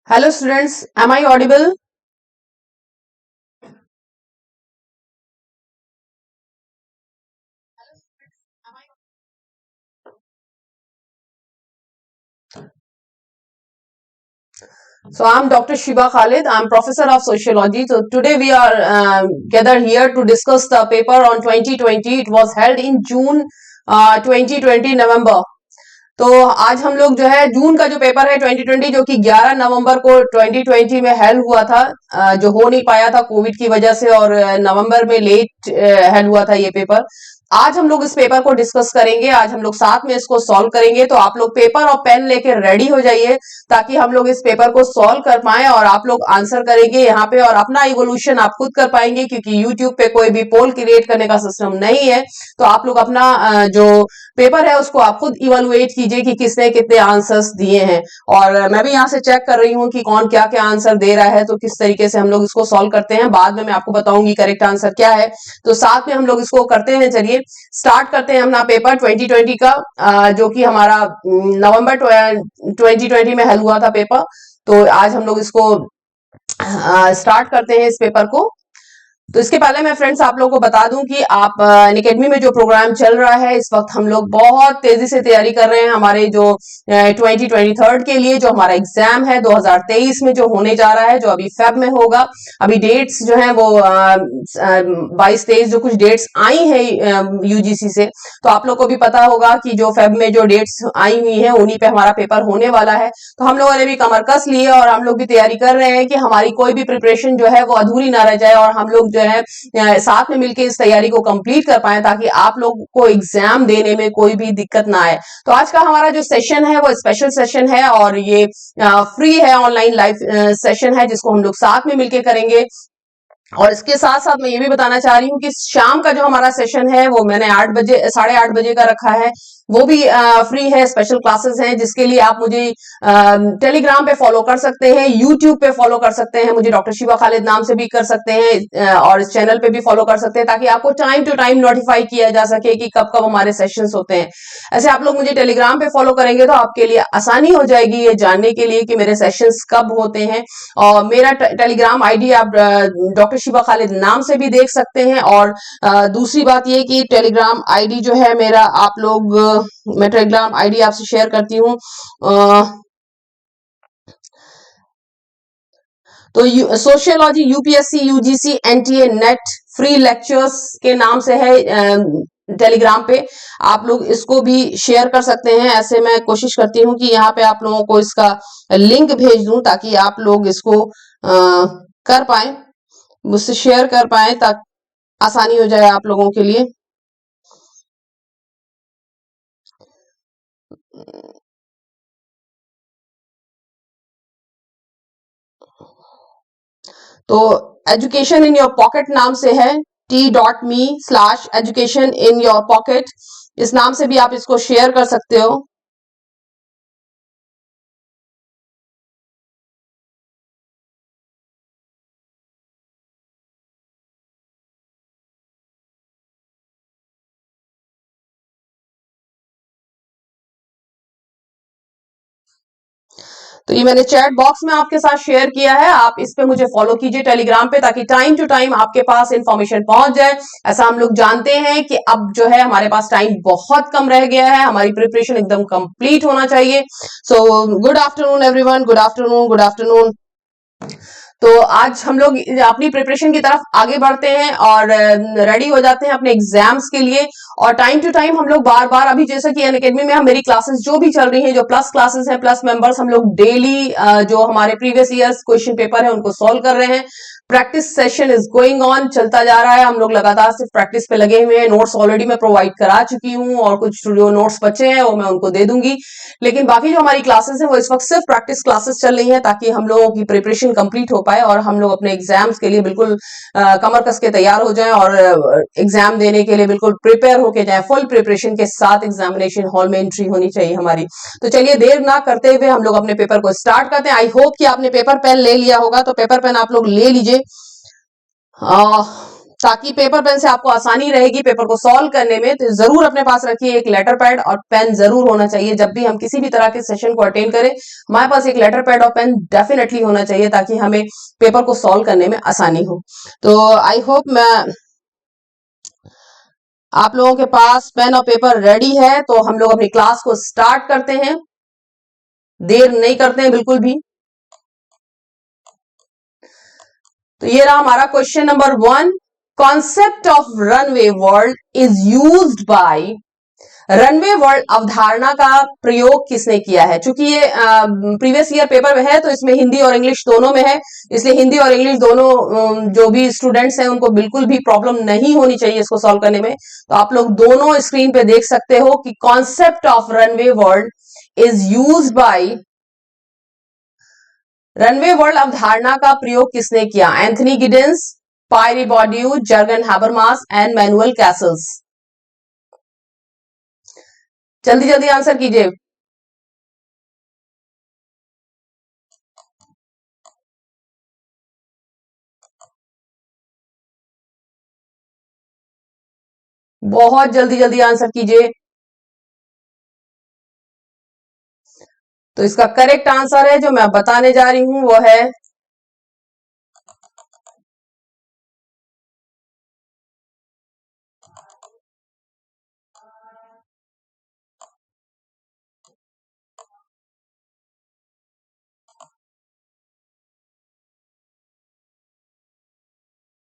Hello students, am I audible? So I'm Dr. Shiba Khalid. I'm professor of sociology. So today we are gathered here to discuss the paper on 2020. It was held in June 2020 November. तो आज हम लोग जो है जून का जो paper है 2020 जो कि 11 नवंबर को 2020 में हेल्ड हुआ था, जो हो नहीं पाया था कोविड की वजह से, और नवंबर में लेट हेल्ड हुआ था ये पेपर। आज हम लोग इस पेपर को डिस्कस करेंगे, आज हम लोग साथ में इसको सॉल्व करेंगे। तो आप लोग पेपर और पेन लेके रेडी हो जाइए ताकि हम लोग इस पेपर को सॉल्व कर पाए और आप लोग आंसर करेंगे यहाँ पे और अपना इवोल्यूशन आप खुद कर पाएंगे, क्योंकि यूट्यूब पे कोई भी पोल क्रिएट करने का सिस्टम नहीं है। तो आप लोग अपना जो पेपर है उसको आप खुद इवेलुएट कीजिए कि किसने कितने आंसर्स दिए हैं। और मैं भी यहाँ से चेक कर रही हूँ कि कौन क्या क्या आंसर दे रहा है, तो किस तरीके से हम लोग इसको सॉल्व करते हैं। बाद में मैं आपको बताऊंगी करेक्ट आंसर क्या है। तो साथ में हम लोग इसको करते हैं। चलिए स्टार्ट करते हैं अपना पेपर 2020 का, जो कि हमारा नवंबर 2020 में हल हुआ था पेपर। तो आज हम लोग इसको स्टार्ट करते हैं इस पेपर को। तो इसके पहले मैं फ्रेंड्स आप लोगों को बता दूं कि आप अनअकैडमी में जो प्रोग्राम चल रहा है इस वक्त हम लोग बहुत तेजी से तैयारी कर रहे हैं हमारे जो 2023 के लिए जो हमारा एग्जाम है 2023 में जो होने जा रहा है, जो अभी फेब में होगा। अभी डेट्स जो है वो 22-23 जो कुछ डेट्स आई है यूजीसी से, तो आप लोग को भी पता होगा कि जो फेब में जो डेट्स आई हुई है उन्हीं पे हमारा पेपर होने वाला है। तो हम लोगों ने भी कमर कस ली है और हम लोग भी तैयारी कर रहे हैं कि हमारी कोई भी प्रिपरेशन जो है वो अधूरी ना रह जाए और हम लोग जो है साथ में मिलकर इस तैयारी को कंप्लीट कर पाए ताकि आप लोग को एग्जाम देने में कोई भी दिक्कत ना आए। तो आज का हमारा जो सेशन है वो स्पेशल सेशन है और ये फ्री है, ऑनलाइन लाइव सेशन है जिसको हम लोग साथ में मिलकर करेंगे। और इसके साथ साथ मैं ये भी बताना चाह रही हूँ कि शाम का जो हमारा सेशन है वो मैंने 8 बजे 8:30 का रखा है, वो भी फ्री है। स्पेशल क्लासेस हैं जिसके लिए आप मुझे टेलीग्राम पे फॉलो कर सकते हैं, यूट्यूब पे फॉलो कर सकते हैं, मुझे डॉक्टर शिवा खालिद नाम से भी कर सकते हैं, और इस चैनल पे भी फॉलो कर सकते हैं ताकि आपको टाइम टू टाइम नोटिफाई किया जा सके कि कब कब हमारे सेशंस होते हैं। ऐसे आप लोग मुझे टेलीग्राम पे फॉलो करेंगे तो आपके लिए आसानी हो जाएगी ये जानने के लिए कि मेरे सेशंस कब होते हैं। और मेरा टेलीग्राम आईडी आप डॉक्टर शिवा खालिद नाम से भी देख सकते हैं। और दूसरी बात ये कि टेलीग्राम आईडी जो है मेरा, आप लोग मैं टेलीग्राम आईडी आपसे शेयर करती हूँ। तो sociology UPSC UGC NTA net free lectures के नाम से है टेलीग्राम पे, आप लोग इसको भी शेयर कर सकते हैं। ऐसे मैं कोशिश करती हूँ कि यहाँ पे आप लोगों को इसका लिंक भेज दूं ताकि आप लोग इसको कर पाए, मुझसे शेयर कर पाए ताकि आसानी हो जाए आप लोगों के लिए। तो एजुकेशन इन योर पॉकेट नाम से है, t.me/education in your pocket, इस नाम से भी आप इसको शेयर कर सकते हो। तो ये मैंने चैट बॉक्स में आपके साथ शेयर किया है, आप इस पे मुझे फॉलो कीजिए टेलीग्राम पे ताकि टाइम टू टाइम आपके पास इंफॉर्मेशन पहुंच जाए। ऐसा हम लोग जानते हैं कि अब जो है हमारे पास टाइम बहुत कम रह गया है, हमारी प्रिपरेशन एकदम कंप्लीट होना चाहिए। So good afternoon everyone, good afternoon, good afternoon. तो आज हम लोग अपनी प्रिपरेशन की तरफ आगे बढ़ते हैं और रेडी हो जाते हैं अपने एग्जाम्स के लिए। और टाइम टू टाइम हम लोग बार बार, अभी जैसे कि अनअकैडमी में हम मेरी क्लासेस जो भी चल रही हैं, जो प्लस क्लासेस हैं, प्लस मेंबर्स, हम लोग डेली जो हमारे प्रीवियस ईयर्स क्वेश्चन पेपर है उनको सॉल्व कर रहे हैं। Practice session is going on, चलता जा रहा है। हम लोग लगातार सिर्फ प्रैक्टिस पे लगे हुए हैं। नोट्स ऑलरेडी मैं प्रोवाइड करा चुकी हूँ और कुछ जो नोट्स बचे हैं वो मैं उनको दे दूंगी। लेकिन बाकी जो हमारी क्लासेस हैं वो इस वक्त सिर्फ प्रैक्टिस क्लासेस चल रही हैं ताकि हम लोगों की प्रिपरेशन कंप्लीट हो पाए और हम लोग अपने एग्जाम्स के लिए बिल्कुल कमर कस के तैयार हो जाएं और एग्जाम देने के लिए बिल्कुल प्रिपेयर होके जाएं। फुल प्रिपरेशन के साथ एग्जामिनेशन हॉल में एंट्री होनी चाहिए हमारी। तो चलिए देर ना करते हुए हम लोग अपने पेपर को स्टार्ट करते हैं। आई होप कि आपने पेपर पेन ले लिया होगा, तो पेपर पेन आप लोग ले लीजिए ताकि पेपर पेन से आपको आसानी रहेगी पेपर को सॉल्व करने में। तो जरूर अपने पास रखिए एक लेटर पैड और पेन जरूर होना चाहिए। जब भी हम किसी भी तरह के सेशन को अटेंड करें हमारे पास एक लेटर पैड और पेन डेफिनेटली होना चाहिए ताकि हमें पेपर को सॉल्व करने में आसानी हो। तो आई होप मैं आप लोगों के पास पेन और पेपर रेडी है, तो हम लोग अपनी क्लास को स्टार्ट करते हैं, देर नहीं करते हैं बिल्कुल भी। तो ये रहा हमारा question number 1। Concept of runaway world is used by. Runaway world अवधारणा का प्रयोग किसने किया है? चूंकि ये प्रीवियस ईयर पेपर में है तो इसमें हिंदी और इंग्लिश दोनों में है, इसलिए हिंदी और इंग्लिश दोनों जो भी स्टूडेंट्स हैं उनको बिल्कुल भी प्रॉब्लम नहीं होनी चाहिए इसको सॉल्व करने में। तो आप लोग दोनों स्क्रीन पे देख सकते हो कि concept of runaway world is used by. Runaway world अवधारणा का प्रयोग किसने किया? Anthony Giddens, Pierre Bourdieu, Jurgen Habermas and Manuel Castells. जल्दी जल्दी आंसर कीजिए। बहुत जल्दी जल्दी आंसर कीजिए। तो इसका करेक्ट आंसर है जो मैं बताने जा रही हूं वो है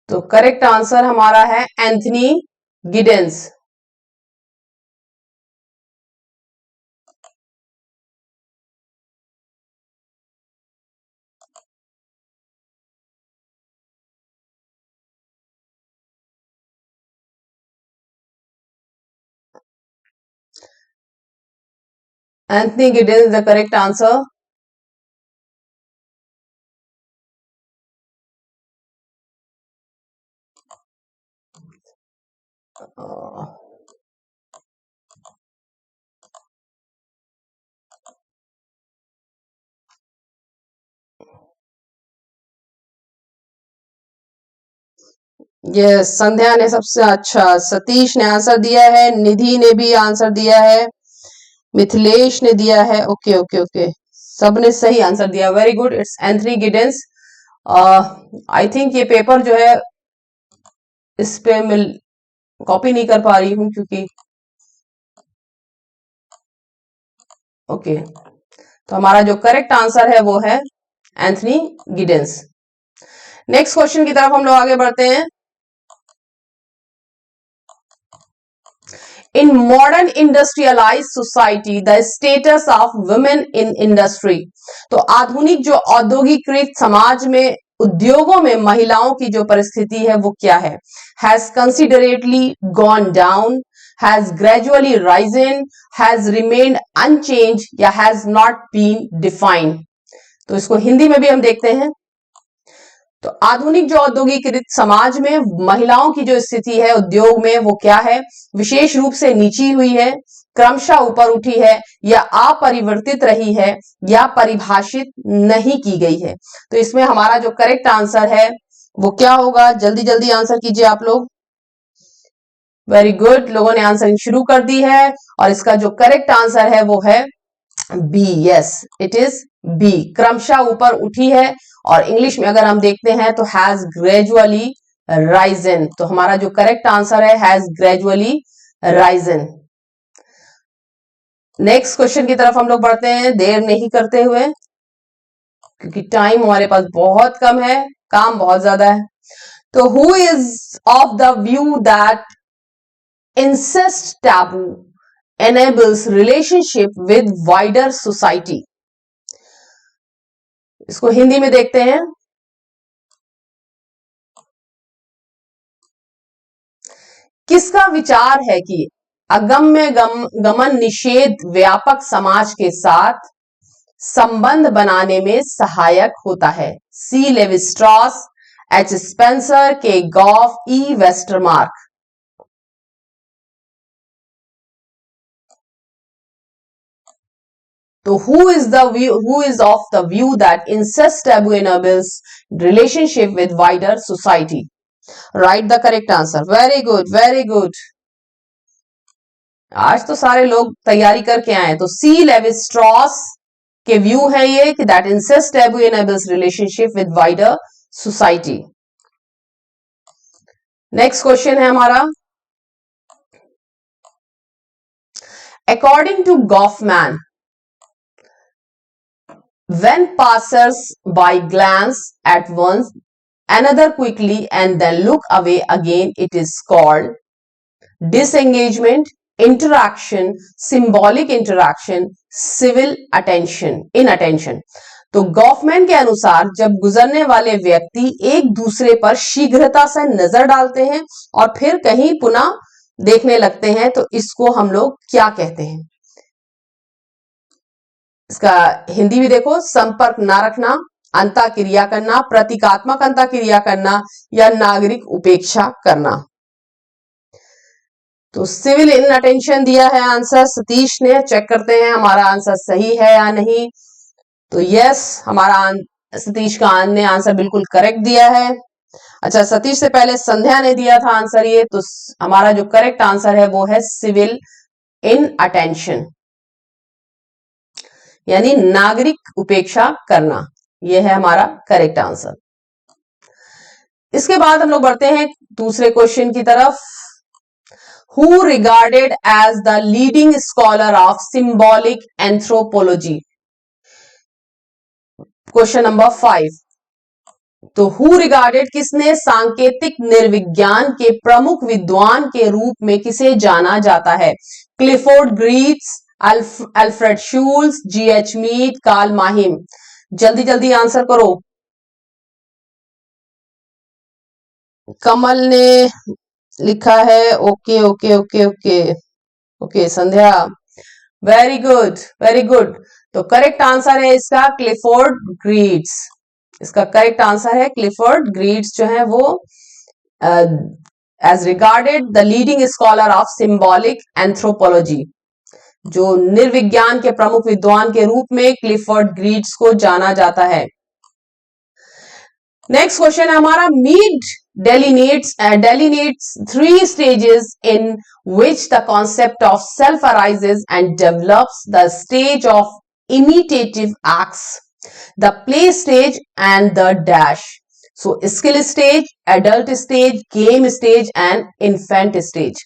तो करेक्ट आंसर हमारा है Anthony Giddens. Anthony Giddens the correct answer. ये संध्या ने सबसे अच्छा, सतीश ने आंसर दिया है, निधि ने भी आंसर दिया है, मिथिलेश ने दिया है। ओके ओके ओके, सबने सही आंसर दिया। Very good, it's Anthony Giddens. I think ये पेपर जो है इस पे मैं कॉपी नहीं कर पा रही हूं क्योंकि ओके तो हमारा जो करेक्ट आंसर है वो है एंथनी गिडेंस। नेक्स्ट क्वेश्चन की तरफ हम लोग आगे बढ़ते हैं। In modern industrialise society the status of women in industry. तो आधुनिक जो औद्योगिकृत समाज में उद्योगों में महिलाओं की जो परिस्थिति है वो क्या है? Has considerately gone down, has gradually risen, has remained unchanged या हैज नॉट बीन डिफाइंड। तो इसको हिंदी में भी हम देखते हैं। तो आधुनिक जो औद्योगिकृत समाज में महिलाओं की जो स्थिति है उद्योग में वो क्या है? विशेष रूप से नीची हुई है, क्रमशः ऊपर उठी है, या अपरिवर्तित रही है, या परिभाषित नहीं की गई है। तो इसमें हमारा जो करेक्ट आंसर है वो क्या होगा? जल्दी जल्दी आंसर कीजिए आप लोग। वेरी गुड, लोगों ने आंसरिंग शुरू कर दी है और इसका जो करेक्ट आंसर है वो है B. Yes, it is B, क्रमशः ऊपर उठी है। और इंग्लिश में अगर हम देखते हैं तो हैज ग्रेजुअली राइजन। तो हमारा जो करेक्ट आंसर है has gradually Ryzen. Next question की तरफ हम लोग बढ़ते हैं देर नहीं करते हुए क्योंकि टाइम हमारे पास बहुत कम है, काम बहुत ज्यादा है। तो who is of the view that incest taboo enables relationship with wider society। इसको हिंदी में देखते हैं। किसका विचार है कि अगम्य गमन निषेध व्यापक समाज के साथ संबंध बनाने में सहायक होता है? सी लेवी स्ट्रॉस, एच स्पेंसर, के गॉफ, ई वेस्टरमार्क। तो who is of the view that incest taboo enables relationship with wider society? Write the correct answer. Very good, very good. आज तो सारे लोग तैयारी करके आए। तो सी लेवी स्ट्रॉस के व्यू है ये कि that incest taboo enables relationship with wider society. Next question है हमारा, according to Goffman, when passers by glance at one another quickly and then look away again, it is called disengagement, interaction, symbolic interaction, civil attention, inattention. तो Goffman के अनुसार जब गुजरने वाले व्यक्ति एक दूसरे पर शीघ्रता से नजर डालते हैं और फिर कहीं पुनः देखने लगते हैं, तो इसको हम लोग क्या कहते हैं? इसका हिंदी भी देखो, संपर्क ना रखना, अंतःक्रिया करना, प्रतीकात्मक अंतःक्रिया करना, या नागरिक उपेक्षा करना। तो सिविल इनअटेंशन दिया है आंसर सतीश ने। चेक करते हैं हमारा आंसर सही है या नहीं। तो यस, हमारा सतीश का ने आंसर बिल्कुल करेक्ट दिया है। अच्छा, सतीश से पहले संध्या ने दिया था आंसर ये, तो हमारा जो करेक्ट आंसर है वो है सिविल इनअटेंशन, यानी नागरिक उपेक्षा करना। यह है हमारा करेक्ट आंसर। इसके बाद हम लोग बढ़ते हैं दूसरे क्वेश्चन की तरफ। Who regarded as the leading scholar of symbolic anthropology? Question number 5। तो हु रिगार्डेड, किसने सांकेतिक निर्विज्ञान के प्रमुख विद्वान के रूप में किसे जाना जाता है? Clifford Geertz, Alfred Schutz, G H Mead, Karl Mannheim. जल्दी जल्दी आंसर करो। कमल ने लिखा है okay okay okay okay okay. Sandhya, very good very good. तो करेक्ट आंसर है इसका क्लिफोर्ड ग्रीट्स। इसका करेक्ट आंसर है क्लिफोर्ड ग्रीट्स, जो है वो as regarded the leading scholar of symbolic anthropology, जो निर्विज्ञान के प्रमुख विद्वान के रूप में क्लिफोर्ड ग्रीट्स को जाना जाता है। नेक्स्ट क्वेश्चन है हमारा, Mead delineates 3 stages in which the concept of self arises and develops: the stage of imitative acts, the play stage, and the dash. So skill stage, adult stage, game stage and infant stage.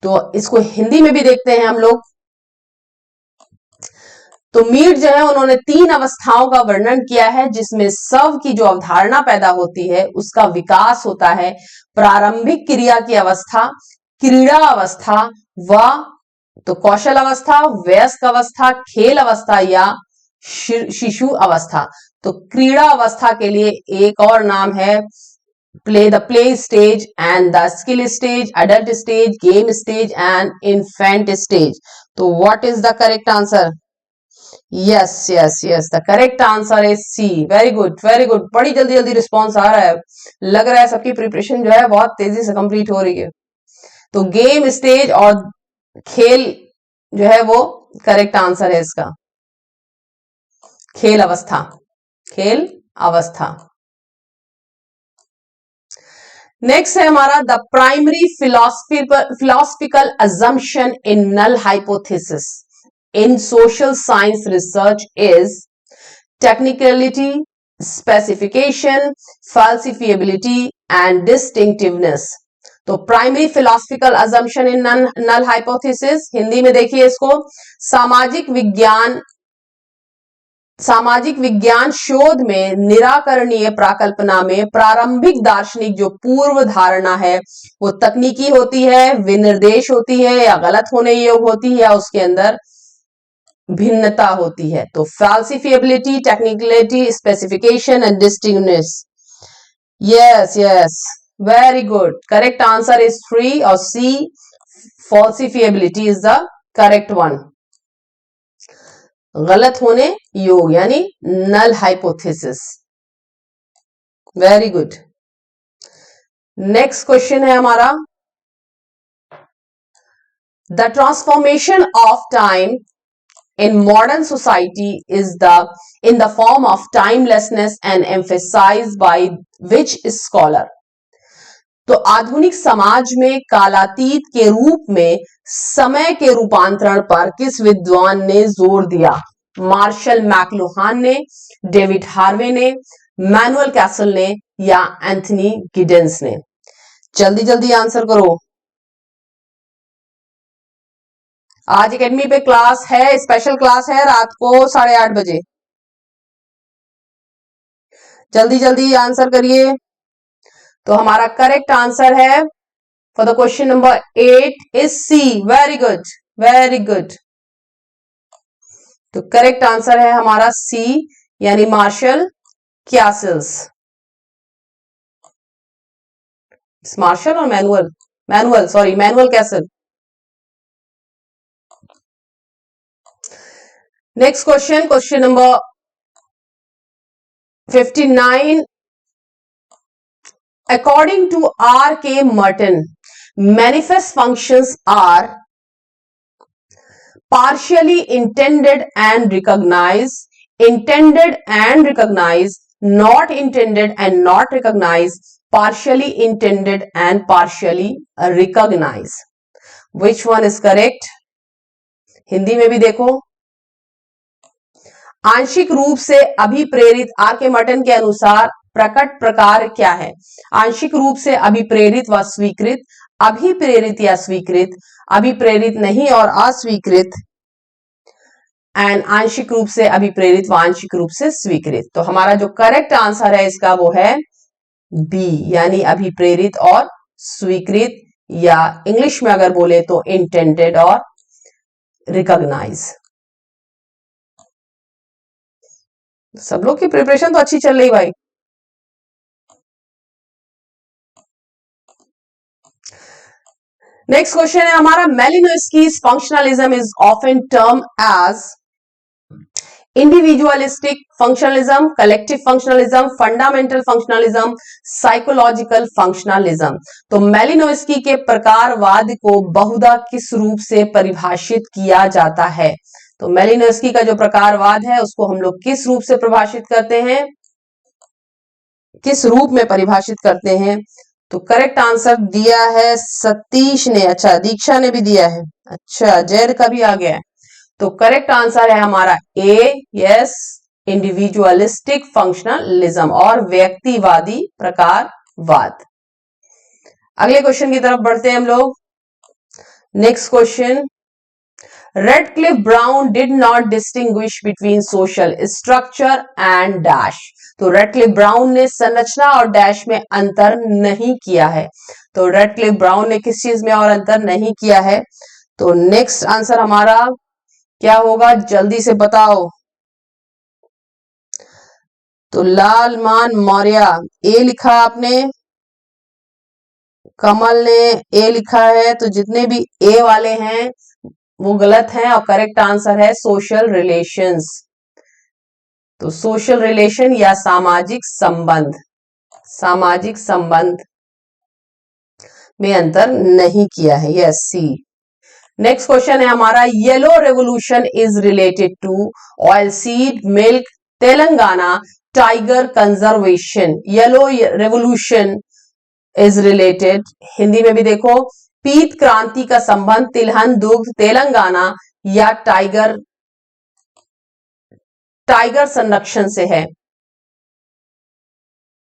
तो इसको हिंदी में भी देखते हैं हम लोग। तो Mead जो है उन्होंने 3 अवस्थाओं का वर्णन किया है, जिसमें स्व की जो अवधारणा पैदा होती है उसका विकास होता है। प्रारंभिक क्रिया की अवस्था, क्रीड़ा अवस्था, व तो कौशल अवस्था, वयस्क अवस्था, खेल अवस्था या शिशु अवस्था। तो क्रीड़ा अवस्था के लिए एक और नाम है the play stage and the skill stage, adult stage, game stage and infant stage. तो what is the correct answer? Yes, yes, yes. The correct answer is C. Very good, very good. बड़ी जल्दी जल्दी response आ रहा है। लग रहा है सबकी प्रिपरेशन जो है बहुत तेजी से कंप्लीट हो रही है। तो गेम स्टेज और खेल जो है वो करेक्ट आंसर है इसका। खेल अवस्था, खेल अवस्था। नेक्स्ट है हमारा, the primary philosophical assumption in null hypothesis in social science research is technicality, specification, falsifiability and distinctiveness. तो primary philosophical assumption in null hypothesis, Hindi में देखिए इसको, सामाजिक विज्ञान शोध में निराकरणीय प्राकल्पना में प्रारंभिक दार्शनिक जो पूर्व धारणा है वो तकनीकी होती है, विनिर्देश होती है या गलत होने योग्य होती है या उसके अंदर भिन्नता होती है। तो falsifiability, technicality, specification and distinctness. Yes, yes. Very good. Correct answer is 3 or C. Falsifiability is the correct one. गलत होने योग यानी null hypothesis. Very good. Next question है हमारा. The transformation of time in modern society is in the form of timelessness and emphasized by which scholar? तो आधुनिक समाज में कालातीत के रूप में समय के रूपांतरण पर किस विद्वान ने जोर दिया? मार्शल मैकलुहान ने, डेविड हार्वे ने, मैनुअल कैसल ने या एंथनी गिडेंस ने? जल्दी जल्दी आंसर करो. आज एकेडमी पे क्लास है, स्पेशल क्लास है रात को 8:30 बजे. जल्दी जल्दी आंसर करिए. तो हमारा करेक्ट आंसर है for the question number 8 is C. Very good, very good. तो करेक्ट आंसर है हमारा सी यानी मार्शल कैसल्स. मार्शल और Manuel sorry Manuel Castell. Next question, question number 59. According to R.K. Merton, manifest functions are partially intended and recognized, intended and recognized, not intended and not recognized, partially intended and partially recognized. Which one is correct? Hindi में भी देखो. आंशिक रूप से अभिप्रेरित R K. Merton के अनुसार प्रकट प्रकार क्या है? आंशिक रूप से अभिप्रेरित व स्वीकृत, अभिप्रेरित या स्वीकृत, अभिप्रेरित नहीं और अस्वीकृत, एंड आंशिक रूप से अभिप्रेरित व आंशिक रूप से स्वीकृत. तो हमारा जो करेक्ट आंसर है इसका वो है बी यानी अभिप्रेरित और स्वीकृत, या इंग्लिश में अगर बोले तो इंटेंडेड और रिकॉग्नाइज. सब लोग की प्रिपरेशन तो अच्छी चल रही भाई. नेक्स्ट क्वेश्चन है हमारा. Malinowski's functionalism is often term as individualistic functionalism, collective functionalism, fundamental functionalism, psychological functionalism. तो मेलिनोस्की के प्रकारवाद को बहुधा किस रूप से परिभाषित किया जाता है? तो मेलिनोस्की का जो प्रकारवाद है उसको हम लोग किस रूप से परिभाषित करते हैं, किस रूप में परिभाषित करते हैं? तो करेक्ट आंसर दिया है सतीश ने. अच्छा, दीक्षा ने भी दिया है. अच्छा, जैद का भी आ गया है. तो करेक्ट आंसर है हमारा ए. यस, इंडिविजुअलिस्टिक फंक्शनलिज्म और व्यक्तिवादी प्रकारवाद. अगले क्वेश्चन की तरफ बढ़ते हैं हम लोग. Next question. Radcliffe Brown did not distinguish between social structure and dash. तो रेडक्लिफ ब्राउन ने संरचना और डैश में अंतर नहीं किया है. तो रेडक्लिफ ब्राउन ने किस चीज में और अंतर नहीं किया है? तो नेक्स्ट आंसर हमारा क्या होगा, जल्दी से बताओ. तो लालमान मौर्य ए लिखा आपने, कमल ने ए लिखा है. तो जितने भी ए वाले हैं वो गलत हैं और करेक्ट आंसर है सोशल रिलेशंस. तो सोशल रिलेशन या सामाजिक संबंध, सामाजिक संबंध में अंतर नहीं किया है. यस, सी. नेक्स्ट क्वेश्चन है हमारा. Yellow revolution is related to oil seed milk, Telangana, tiger conservation. Yellow revolution is related, Hindi में भी देखो, पीत क्रांति का संबंध तिलहन दुग्ध, तेलंगाना या टाइगर संरक्षण से है.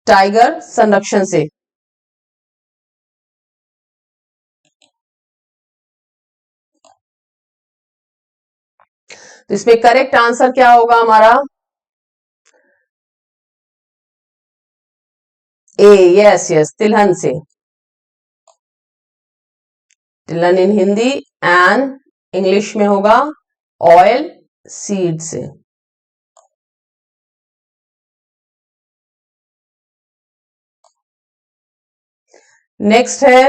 टाइगर संरक्षण से. तो इसमें करेक्ट आंसर क्या होगा हमारा? ए. यस यस, तिलहन से. तिलहन इन हिंदी एंड इंग्लिश में होगा ऑयल सीड से. नेक्स्ट है,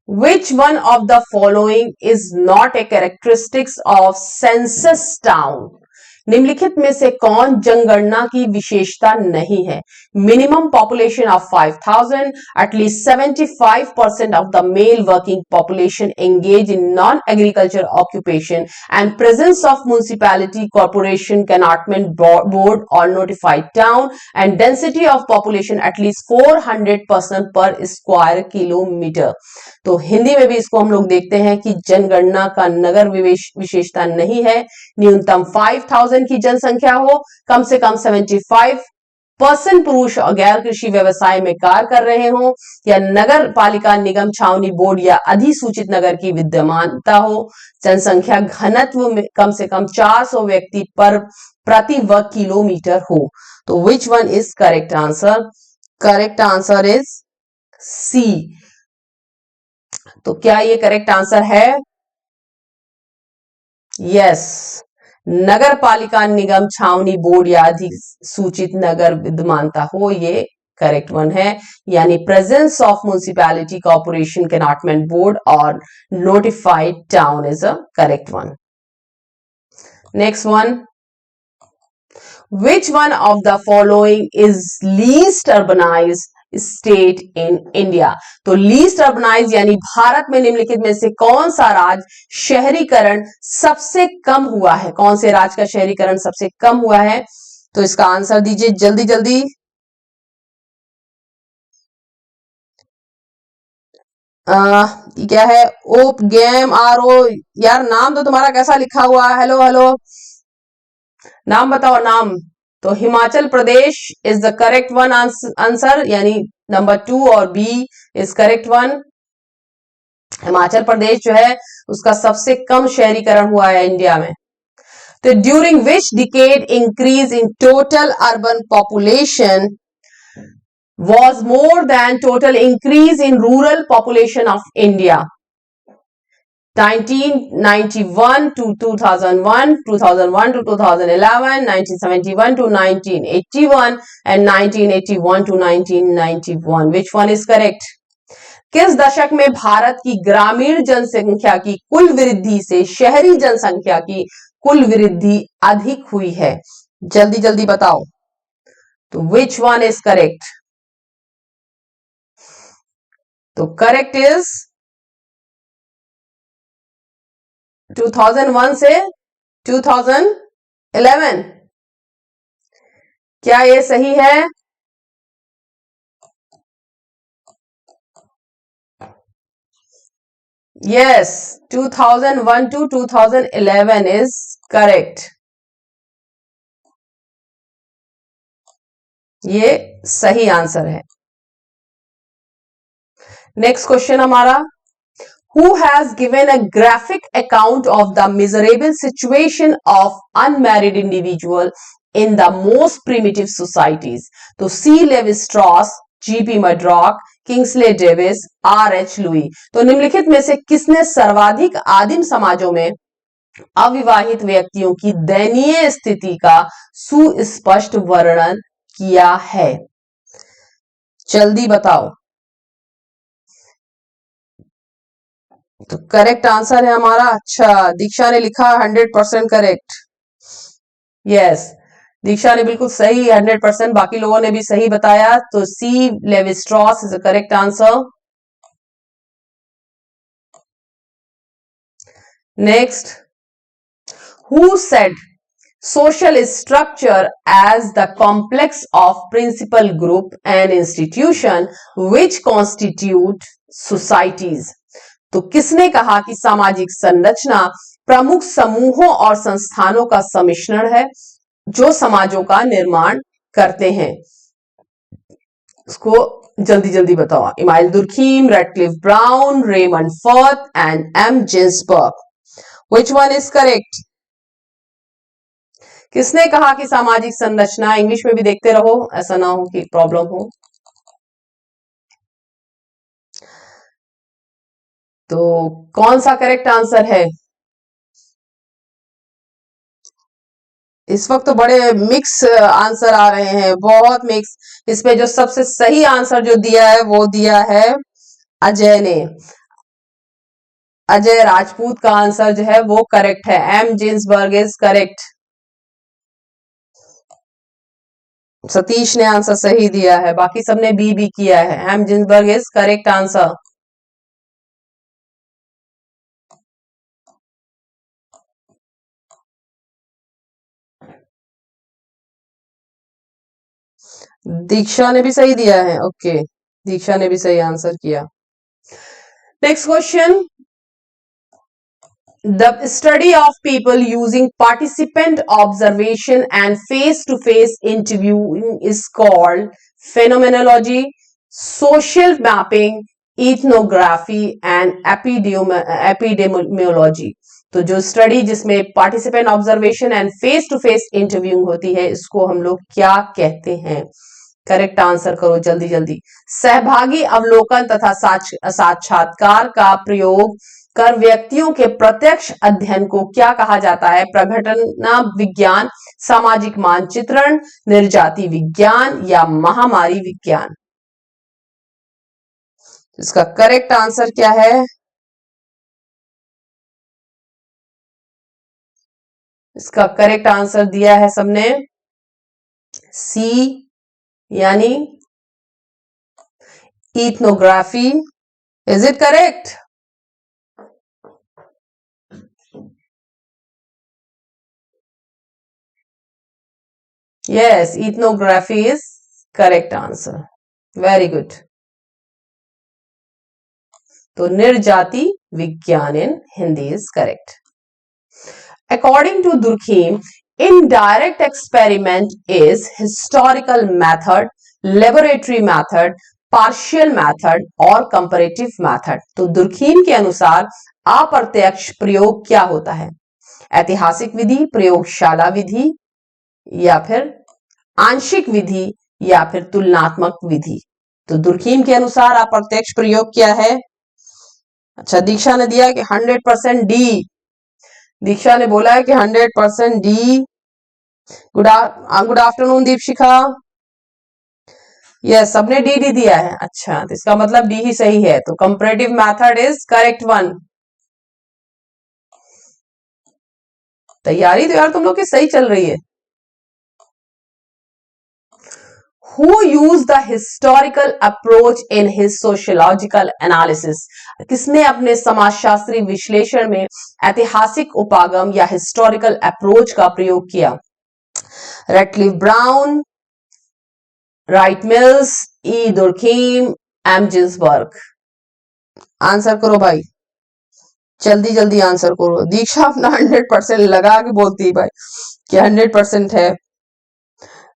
which one of the following is not a characteristics of census town? निम्नलिखित में से कौन जनगणना की विशेषता नहीं है? Minimum population of 5000, at least 75% of the male working population engage in non agriculture occupation and presence of municipality corporation cantonment board और notified town and density of population at least 400% per square kilometre. तो हिंदी में भी इसको हम लोग देखते हैं कि जनगणना का नगर विशेषता नहीं है। न्यूनतम 5000 की जनसंख्या हो, कम से कम 75% पुरुष और गैर कृषि व्यवसाय में कार्य कर रहे हो, या नगर पालिका निगम छावनी बोर्ड या अधिसूचित नगर की विद्यमानता हो, जनसंख्या घनत्व में कम से कम 400 व्यक्ति पर प्रति वर्ग किलोमीटर हो। तो which one is correct answer? Correct answer is C. तो क्या ये करेक्ट आंसर है? यस, नगर पालिका निगम छावनी बोर्ड या अधिसूचित नगर विद्यमानता हो, ये करेक्ट वन है। यानी presence of municipality corporation cantonment board और notified town is a correct one. Next one, which one of the following is least urbanized state in India? तो लीस्ट अर्बनाइज यानी भारत में निम्नलिखित में से कौन सा राज्य शहरीकरण सबसे कम हुआ है? कौन से राज्य का शहरीकरण सबसे कम हुआ है? तो इसका आंसर दीजिए जल्दी जल्दी। क्या है? ओप गेम आर ओ। यार नाम तो तुम्हारा कैसा लिखा हुआ है? हेलो हेलो, नाम बताओ नाम। तो Himachal Pradesh is the correct one answer, यानी नंबर 2 और B is correct one. Himachal Pradesh जो है उसका सबसे कम शहरीकरण हुआ है इंडिया में। तो during which decade increase in total urban population was more than total increase in rural population of India? 1991 to 2001, 2001 to 2011, 1971 to 1981 and 1981 to 1991. Which one is correct? किस दशक में भारत की ग्रामीण जनसंख्या की कुल वृद्धि से शहरी जनसंख्या की कुल वृद्धि अधिक हुई है? जल्दी जल्दी बताओ। तो which one is correct? तो करेक्ट इज 2001 से 2011। क्या ये सही है? Yes, 2001 to 2011 is correct. ये सही आंसर है। नेक्स्ट क्वेश्चन हमारा, who has given a graphic account of the miserable situation of unmarried individual in the most primitive societies? तो C. Levi-Strauss, G.P. Murdoch, Kingsley Davis, R.H. Louis. तो निम्नलिखित में से किसने सर्वाधिक आदिम समाजों में अविवाहित व्यक्तियों की दयनीय स्थिति का सुस्पष्ट वर्णन किया है? जल्दी बताओ। तो करेक्ट आंसर है हमारा, अच्छा दीक्षा ने लिखा 100% करेक्ट। यस, दीक्षा ने बिल्कुल सही 100%, बाकी लोगों ने भी सही बताया। तो C Levi Strauss is the correct answer. Next, who said social structure as the complex of principal group and institution which constitute societies? तो किसने कहा कि सामाजिक संरचना प्रमुख समूहों और संस्थानों का सम्मिश्रण है जो समाजों का निर्माण करते हैं? उसको जल्दी जल्दी बताओ। Emile Durkheim, Radcliffe Brown, Raymond Firth and M Ginsberg. Which one is correct? किसने कहा कि सामाजिक संरचना? इंग्लिश में भी देखते रहो, ऐसा ना हो कि प्रॉब्लम हो। तो कौन सा करेक्ट आंसर है? इस वक्त तो बड़े मिक्स आंसर आ रहे हैं, बहुत मिक्स। इसमें जो सबसे सही आंसर जो दिया है वो दिया है अजय ने। अजय राजपूत का आंसर जो है वो करेक्ट है। M Ginsberg is correct. Satish ने आंसर सही दिया है, बाकी सबने बी किया है। M Ginsberg is correct answer. Diksha ने भी सही दिया है। ओके, दीक्षा ने भी सही आंसर किया। Next question, the study of people using participant observation and face-to-face interviewing is called phenomenology, social mapping, ethnography and epidemiology. तो जो स्टडी जिसमें participant observation and face to face interviewing होती है, इसको हम लोग क्या कहते हैं? करेक्ट आंसर करो जल्दी जल्दी। सहभागी अवलोकन तथा साक्षात्कार का प्रयोग कर व्यक्तियों के प्रत्यक्ष अध्ययन को क्या कहा जाता है? प्रघटना विज्ञान, सामाजिक मानचित्रण, निर्जाति विज्ञान या महामारी विज्ञान? इसका करेक्ट आंसर क्या है? इसका करेक्ट आंसर दिया है सबने सी, यानी ethnography. Is it correct? Yes, ethnography is correct answer. Very good. तो निर्जाति विज्ञान in Hindi is correct. According to Durkheim, indirect experiment is historical method, laboratory method, partial method और comparative method. तो Durkheim के अनुसार अप्रत्यक्ष प्रयोग क्या होता है? ऐतिहासिक विधि, प्रयोगशाला विधि, या फिर आंशिक विधि, या फिर तुलनात्मक विधि? तो दुर्खीम के अनुसार अप्रत्यक्ष प्रयोग क्या है? अच्छा, दीक्षा ने दिया कि 100% डी। दीक्षा ने बोला है कि 100% D. Good afternoon Deepshikha. Yes, सबने डी दिया है। अच्छा, तो इसका मतलब डी ही सही है। तो comparative method is correct one. तैयारी तो यार तुम लोग की सही चल रही है। Who used the historical approach in his sociological analysis? किसने अपने समाजशास्त्री विश्लेषण में ऐतिहासिक उपागम या हिस्टोरिकल अप्रोच का प्रयोग किया? रैटक्लिफ ब्राउन, राइट मिल्स, ई दुर्खीम, एम जिन्सबर्ग? आंसर करो भाई, जल्दी जल्दी आंसर करो। दीक्षा अपना 100% लगा के बोलती है भाई कि 100% है।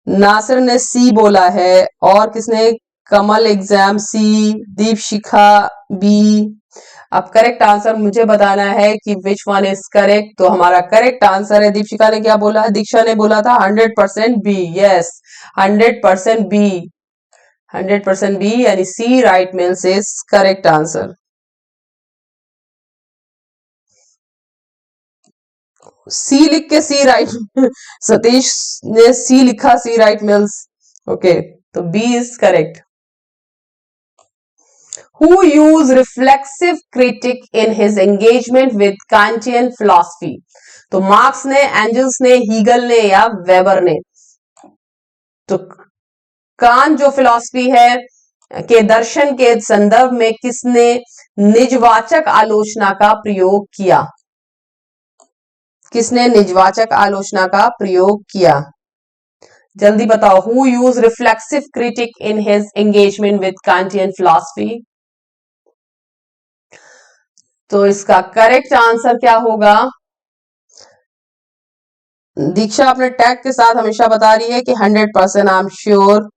नासिर ने सी बोला है, और किसने? कमल एग्जाम सी, दीपशिखा बी। अब करेक्ट आंसर मुझे बताना है कि विच वन इज करेक्ट। तो हमारा करेक्ट आंसर है, दीपशिखा ने क्या बोला? दीक्षा ने बोला था 100% बी। Yes, 100% B. 100% बी यानी C, Wright Mills is correct answer. C लिख के सी राइट सतीश ने सी लिखा, सी राइट मिल्स। ओके, तो B is correct. Who used reflexive critic in his engagement with Kantian philosophy? तो marks ने, angels ने, Hegel ने या वेबर ने? तो कांट जो फिलॉसफी है के दर्शन के संदर्भ में किसने निजवाचक आलोचना का प्रयोग किया? किसने निजवाचक आलोचना का प्रयोग किया? जल्दी बताओ। Who used reflexive critic in his engagement with Kantian philosophy? तो इसका करेक्ट आंसर क्या होगा? दीक्षा अपने टैग के साथ हमेशा बता रही है कि 100% I am sure.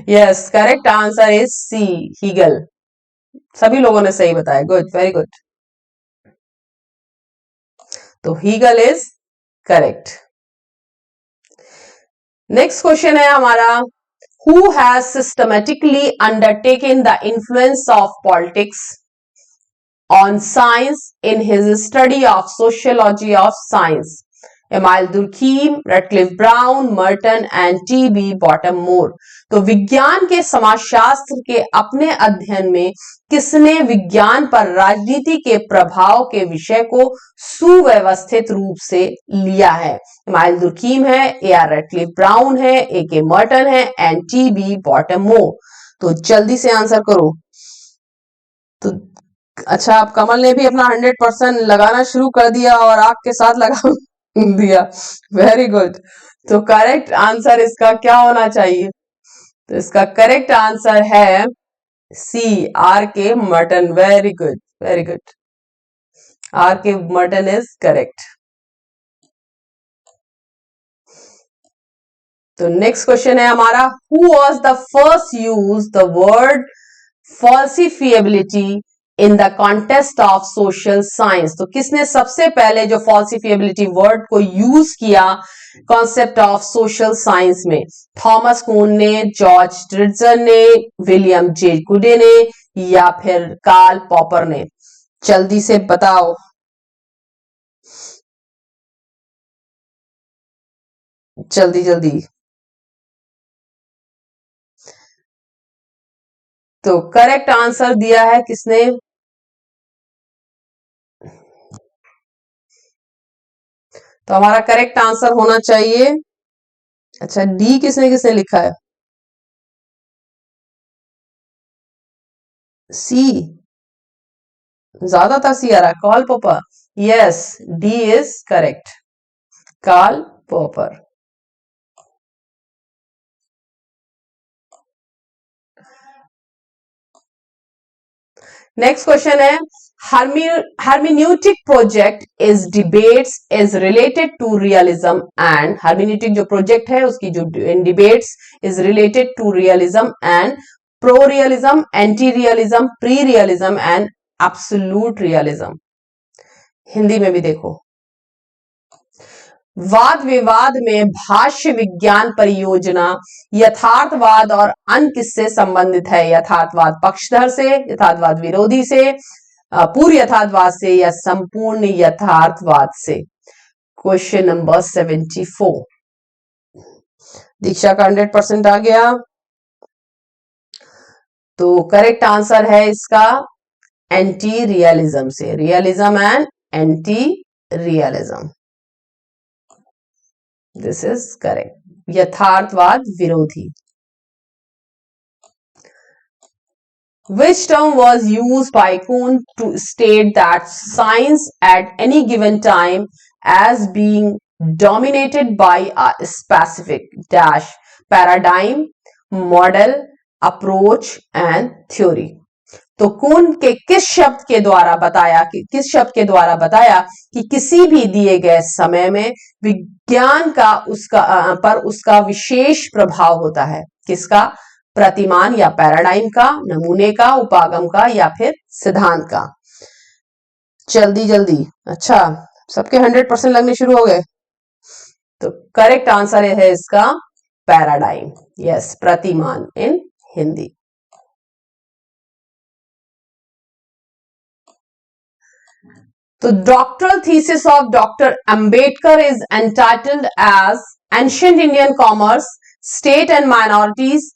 Yes, correct answer is C, Hegel. सभी लोगों ने सही बताया। Good, very good. तो Hegel is correct. Next question है हमारा, who has systematically undertaken the influence of politics on science in his study of sociology of science? Emile Durkheim, Radcliffe Brown, Merton and T B. Bottomore. तो विज्ञान के समाजशास्त्र के अपने अध्ययन में किसने विज्ञान पर राजनीति के प्रभाव के विषय को सुव्यवस्थित रूप से लिया है? एमाइल दुर्खीम है, ए.आर. रेडक्लिफ ब्राउन है, ए.के. मर्टन है एंड टी.बी. बॉटम-मोर। तो जल्दी से आंसर करो। तो अच्छा, अब कमल ने भी अपना 100% लगाना शुरू कर दिया और आग के साथ लगा दिया। Very good. तो करेक्ट आंसर इसका क्या होना चाहिए? तो इसका करेक्ट आंसर है C, R K Merton. Very good, very good. R K Merton is correct. तो नेक्स्ट क्वेश्चन है हमारा, who was the first use the word falsifiability in the context of social science? तो किसने सबसे पहले जो falsifiability word को use किया कॉन्सेप्ट ऑफ सोशल साइंस में? थॉमस कून ने, जॉर्ज ट्रिटजर ने, विलियम जे गुडे ने या फिर कार्ल पॉपर ने? जल्दी से बताओ। जल्दी जल्दी। तो करेक्ट आंसर दिया है किसने? तो हमारा करेक्ट आंसर होना चाहिए, अच्छा डी किसने किसने लिखा है? सी, ज्यादातर सी आ रहा है, Karl Popper. Yes, D is correct, Karl Popper. Next question है, hermeneutic project is debates is related to realism and hermeneutic जो प्रोजेक्ट है उसकी जो debates is related to realism and pro realism, anti realism, pre realism and absolute realism। Hindi में भी देखो, वाद विवाद में भाष्य विज्ञान परियोजना यथार्थवाद और अन्य किससे संबंधित है? यथार्थवाद पक्षधर से, यथार्थवाद विरोधी से, पूर्ण यथार्थवाद से या संपूर्ण यथार्थवाद से? Question number 74। दीक्षा का 100% आ गया। तो करेक्ट आंसर है इसका एंटी रियलिज्म से, realism and anti realism. This is correct, यथार्थवाद विरोधी। Which term was used by Kuhn to state that science at any given time as being dominated by a specific dash paradigm, model, approach and theory? तो कून के किस शब्द के द्वारा बताया कि किसी भी दिए गए समय में विज्ञान का उसका विशेष प्रभाव होता है? किसका? प्रतिमान या पैराडाइम का, नमूने का, उपागम का या फिर सिद्धांत का? जल्दी जल्दी। अच्छा, सबके 100% लगने शुरू हो गए। तो करेक्ट आंसर है इसका पैराडाइम, यस, प्रतिमान इन हिंदी। तो doctoral thesis of doctor Ambedkar is entitled as ancient Indian commerce, state and minorities,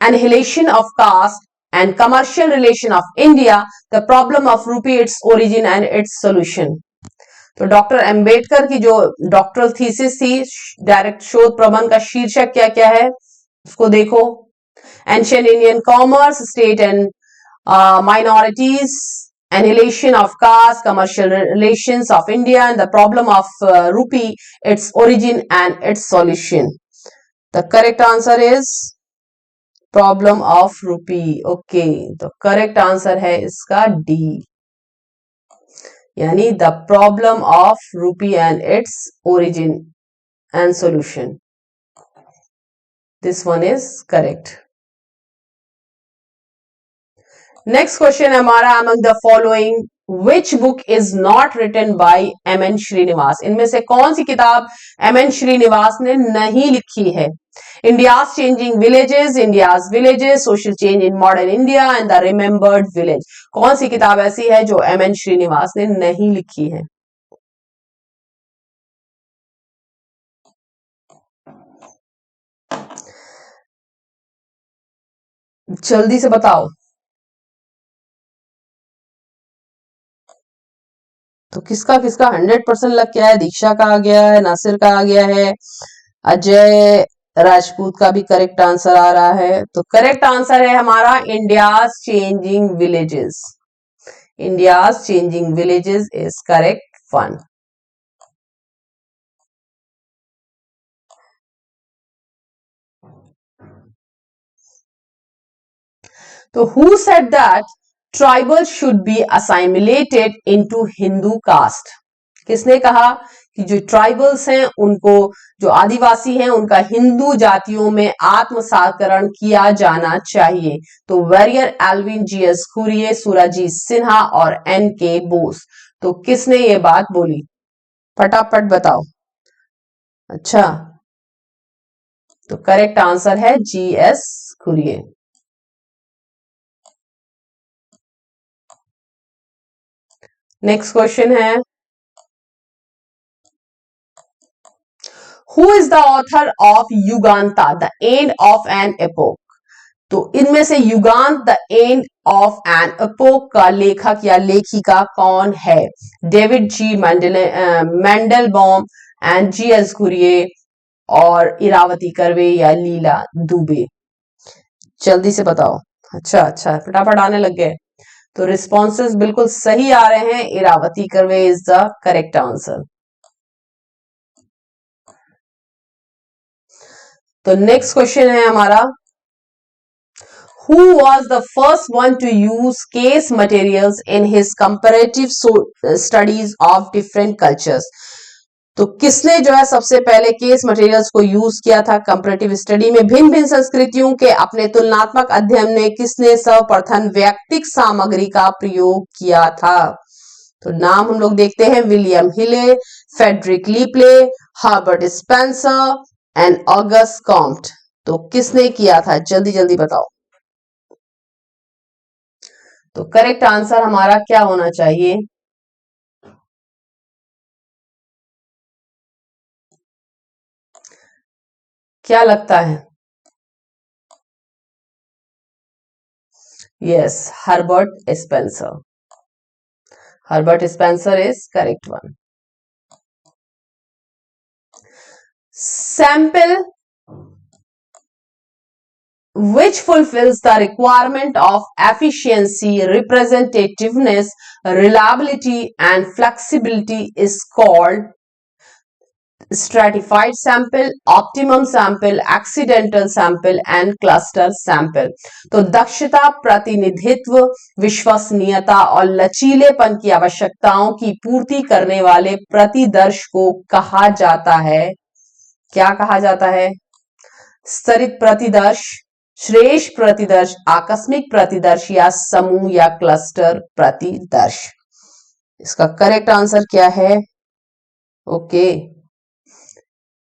annihilation of caste and commercial relation of India, the problem of rupee, its origin and its solution। तो doctor Ambedkar की जो doctoral thesis थी, direct शोध प्रबंध का शीर्षक क्या क्या है उसको देखो। Ancient Indian commerce, state and minorities, annihilation of caste, commercial relations of India and the problem of rupee, its origin and its solution। The correct answer is problem of rupee. Okay, तो correct answer है इसका D, यानी the problem of rupee and its origin and solution. This one is correct. Next question है हमारा, among the following which book is not written by M N. Srinivas? इनमें से कौन सी किताब एम.एन. श्रीनिवास ने नहीं लिखी है? India's changing villages, India's villages, social change in modern India and the remembered village। कौन सी किताब ऐसी है जो एम.एन. श्रीनिवास ने नहीं लिखी है? जल्दी से बताओ। तो किसका किसका 100% लग गया है? दीक्षा का आ गया है, नासिर का आ गया है, अजय राजपूत का भी करेक्ट आंसर आ रहा है। तो करेक्ट आंसर है हमारा India's changing villages. India's changing villages is correct one. तो who said that tribals should be assimilated into Hindu caste? किसने कहा कि जो ट्राइबल्स हैं उनको, जो आदिवासी हैं उनका हिंदू जातियों में आत्मसातकरण किया जाना चाहिए? तो वेरियर एल्विन, जीएस कुरिये, सुराजीत सिन्हा और एन के बोस। तो किसने ये बात बोली? फटाफट बताओ। अच्छा, तो करेक्ट आंसर है जीएस कुरिये। नेक्स्ट क्वेश्चन है, who is the author of Yuganta the end of an epoch? तो इनमें से Yugant the end of an epoch का लेखक या लेखिका कौन है? David G Mandelbaum and G S Ghurye और इरावती कर्वे या लीला दुबे? जल्दी से बताओ। अच्छा अच्छा, फटाफट आने लग गए। तो रिस्पॉन्सेस बिल्कुल सही आ रहे हैं। Irawati Karve is the correct answer. तो नेक्स्ट क्वेश्चन है हमारा, who was the first one to use case materials in his comparative studies of different cultures? तो किसने जो है सबसे पहले केस मटेरियल्स को यूज किया था कंपैरेटिव स्टडी में? भिन्न भिन्न संस्कृतियों के अपने तुलनात्मक अध्ययन में किसने सर्वप्रथम वैयक्तिक सामग्री का प्रयोग किया था? तो नाम हम लोग देखते हैं, William Healy, Frederic Le Play, Herbert Spencer and Auguste Comte. तो किसने किया था? जल्दी जल्दी बताओ। तो करेक्ट आंसर हमारा क्या होना चाहिए? क्या लगता है? Yes, Herbert Spencer. Herbert Spencer is correct one. Sample which fulfills the requirement of efficiency, representativeness, reliability and flexibility is called stratified sample, optimum sample, accidental sample and cluster sample। तो दक्षता, प्रतिनिधित्व, विश्वसनीयता और लचीलेपन की आवश्यकताओं की पूर्ति करने वाले प्रतिदर्श को कहा जाता है? क्या कहा जाता है? स्तरित प्रतिदर्श, श्रेष्ठ प्रतिदर्श, आकस्मिक प्रतिदर्श या समूह या क्लस्टर प्रतिदर्श? इसका करेक्ट आंसर क्या है? ओके,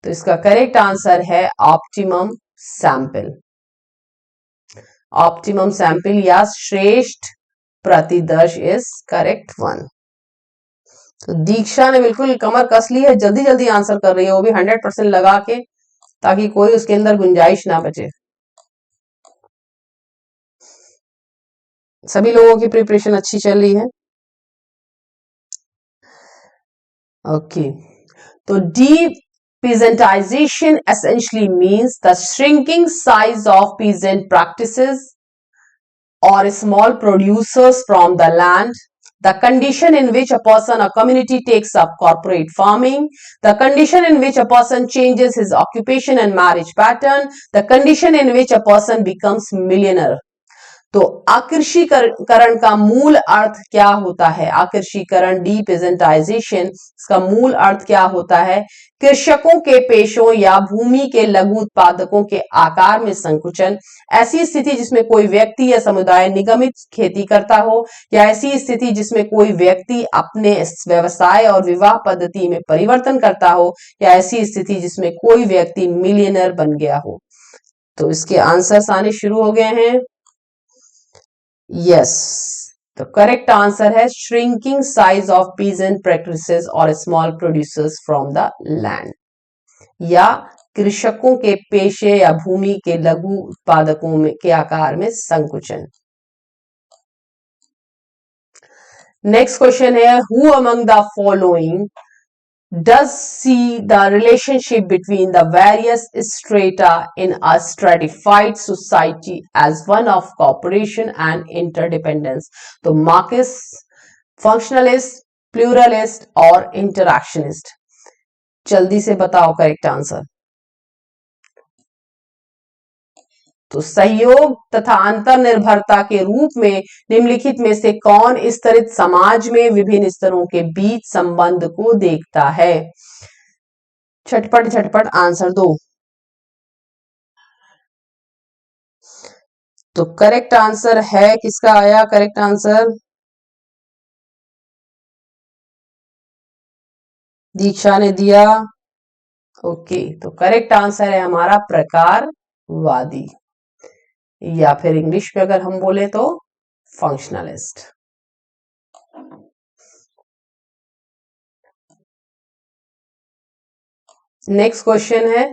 तो इसका करेक्ट आंसर है ऑप्टिमम सैंपल। ऑप्टिमम सैंपल या श्रेष्ठ प्रतिदर्श इज करेक्ट वन। तो दीक्षा ने बिल्कुल कमर कस ली है, जल्दी जल्दी आंसर कर रही है, वो भी 100% लगा के, ताकि कोई उसके अंदर गुंजाइश ना बचे। सभी लोगों की प्रिपरेशन अच्छी चल रही है। ओके, तो de-peasantization essentially means the shrinking size of peasant practices or small producers from the land, the condition in which a person or community takes up corporate farming, the condition in which a person changes his occupation and marriage pattern, the condition in which a person becomes millionaire। तो आकृषीकरण का मूल अर्थ क्या होता है? आकृषीकरण, डीपेजेंटाइजेशन, इसका मूल अर्थ क्या होता है? कृषकों के पेशों या भूमि के लघु उत्पादकों के आकार में संकुचन, ऐसी स्थिति जिसमें कोई व्यक्ति या समुदाय निगमित खेती करता हो, या ऐसी स्थिति जिसमें कोई व्यक्ति अपने व्यवसाय और विवाह पद्धति में परिवर्तन करता हो, या ऐसी स्थिति जिसमें कोई व्यक्ति मिलियनर बन गया हो। तो इसके आंसर्स आने शुरू हो गए हैं। यस, तो करेक्ट आंसर है shrinking size of peasant practices और small producers from the land, या कृषकों के पेशे या भूमि के लघु उत्पादकों में के आकार में संकुचन। नेक्स्ट क्वेश्चन है, who among the following does see the relationship between the various strata in a stratified society as one of cooperation and interdependence? तो मार्क्स, फंक्शनलिस्ट, प्लूरलिस्ट और इंटरैक्शनिस्ट। जल्दी से बताओ करेक्ट आंसर। तो सहयोग तथा अंतर्निर्भरता के रूप में निम्नलिखित में से कौन स्तरित समाज में विभिन्न स्तरों के बीच संबंध को देखता है? झटपट झटपट आंसर दो। तो करेक्ट आंसर है, किसका आया करेक्ट आंसर? दीक्षा ने दिया। ओके, तो करेक्ट आंसर है हमारा प्रकारवादी, या फिर इंग्लिश में अगर हम बोले तो फंक्शनलिस्ट। नेक्स्ट क्वेश्चन है,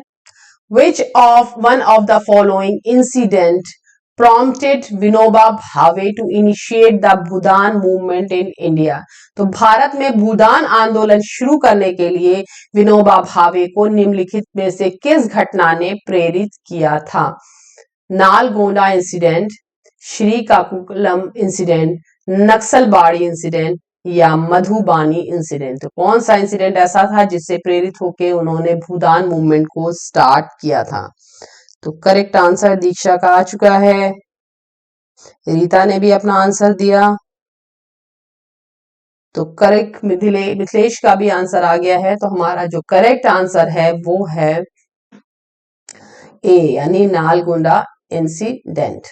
which of one of the following incident prompted Vinoba Bhave to initiate the Bhoodan movement in India? तो भारत में भूदान आंदोलन शुरू करने के लिए विनोबा भावे को निम्नलिखित में से किस घटना ने प्रेरित किया था? Nalgonda incident, Srikakulam incident, Naxalbari incident या मधुबानी इंसिडेंट? तो कौन सा इंसिडेंट ऐसा था जिससे प्रेरित होकर उन्होंने भूदान मूवमेंट को स्टार्ट किया था? तो करेक्ट आंसर दीक्षा का आ चुका है, रीता ने भी अपना आंसर दिया। तो करेक्ट मिथिलेश का भी आंसर आ गया है। तो हमारा जो करेक्ट आंसर है वो है ए, यानी Nalgonda incident.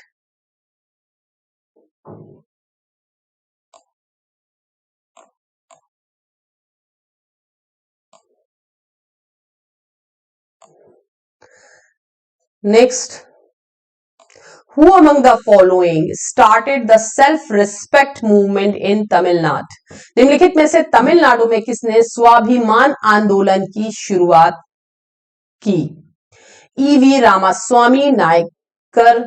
Next, who among the following started the self-respect movement in Tamil Nadu? निम्नलिखित में से तमिलनाडु में किसने स्वाभिमान आंदोलन की शुरुआत की? ईवी रामास्वामी नायकर,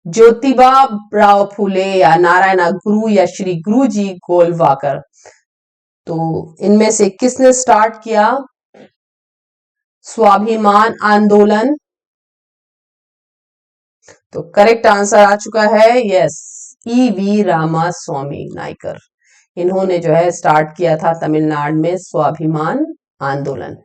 ज्योतिबा राव फुले या नारायण गुरु या श्री गुरुजी गोलवाकर? तो इनमें से किसने स्टार्ट किया स्वाभिमान आंदोलन? तो करेक्ट आंसर आ चुका है, यस, ईवी रामास्वामी नायकर। इन्होंने जो है स्टार्ट किया था तमिलनाडु में स्वाभिमान आंदोलन।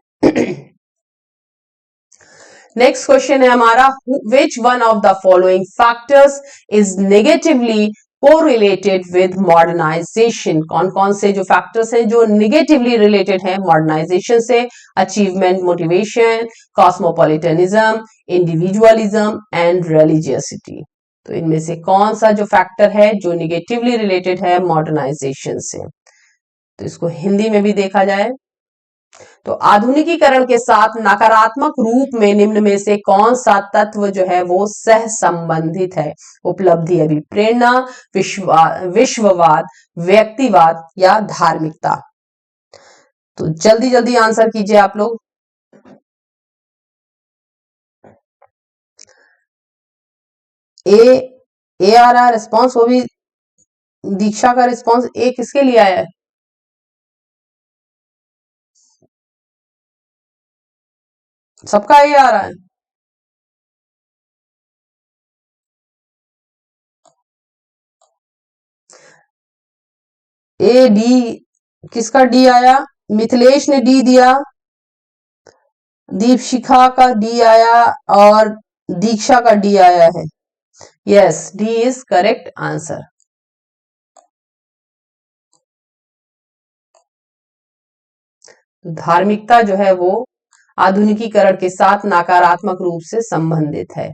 नेक्स्ट क्वेश्चन है हमारा, which one of the following factors is negatively correlated with modernization? कौन कौन से जो फैक्टर्स हैं जो निगेटिवली रिलेटेड है मॉडर्नाइजेशन से? Achievement, motivation, cosmopolitanism, individualism and religiosity. तो इनमें से कौन सा जो फैक्टर है जो निगेटिवली रिलेटेड है मॉडर्नाइजेशन से? तो इसको हिंदी में भी देखा जाए तो आधुनिकीकरण के साथ नकारात्मक रूप में निम्न में से कौन सा तत्व जो है वो सह संबंधित है? उपलब्धि, अभिप्रेरणा, विश्ववाद, व्यक्तिवाद या धार्मिकता? तो जल्दी जल्दी आंसर कीजिए आप लोग। ए आ रहा है रिस्पॉन्स, वो भी दीक्षा का रिस्पॉन्स ए किसके लिए आया है? सबका ए आ रहा है। ए डी, किसका डी आया? मिथिलेश ने डी दिया, दीपशिखा का डी आया और दीक्षा का डी आया है। Yes, D is correct answer. धार्मिकता जो है वो आधुनिकीकरण के साथ नकारात्मक रूप से संबंधित है।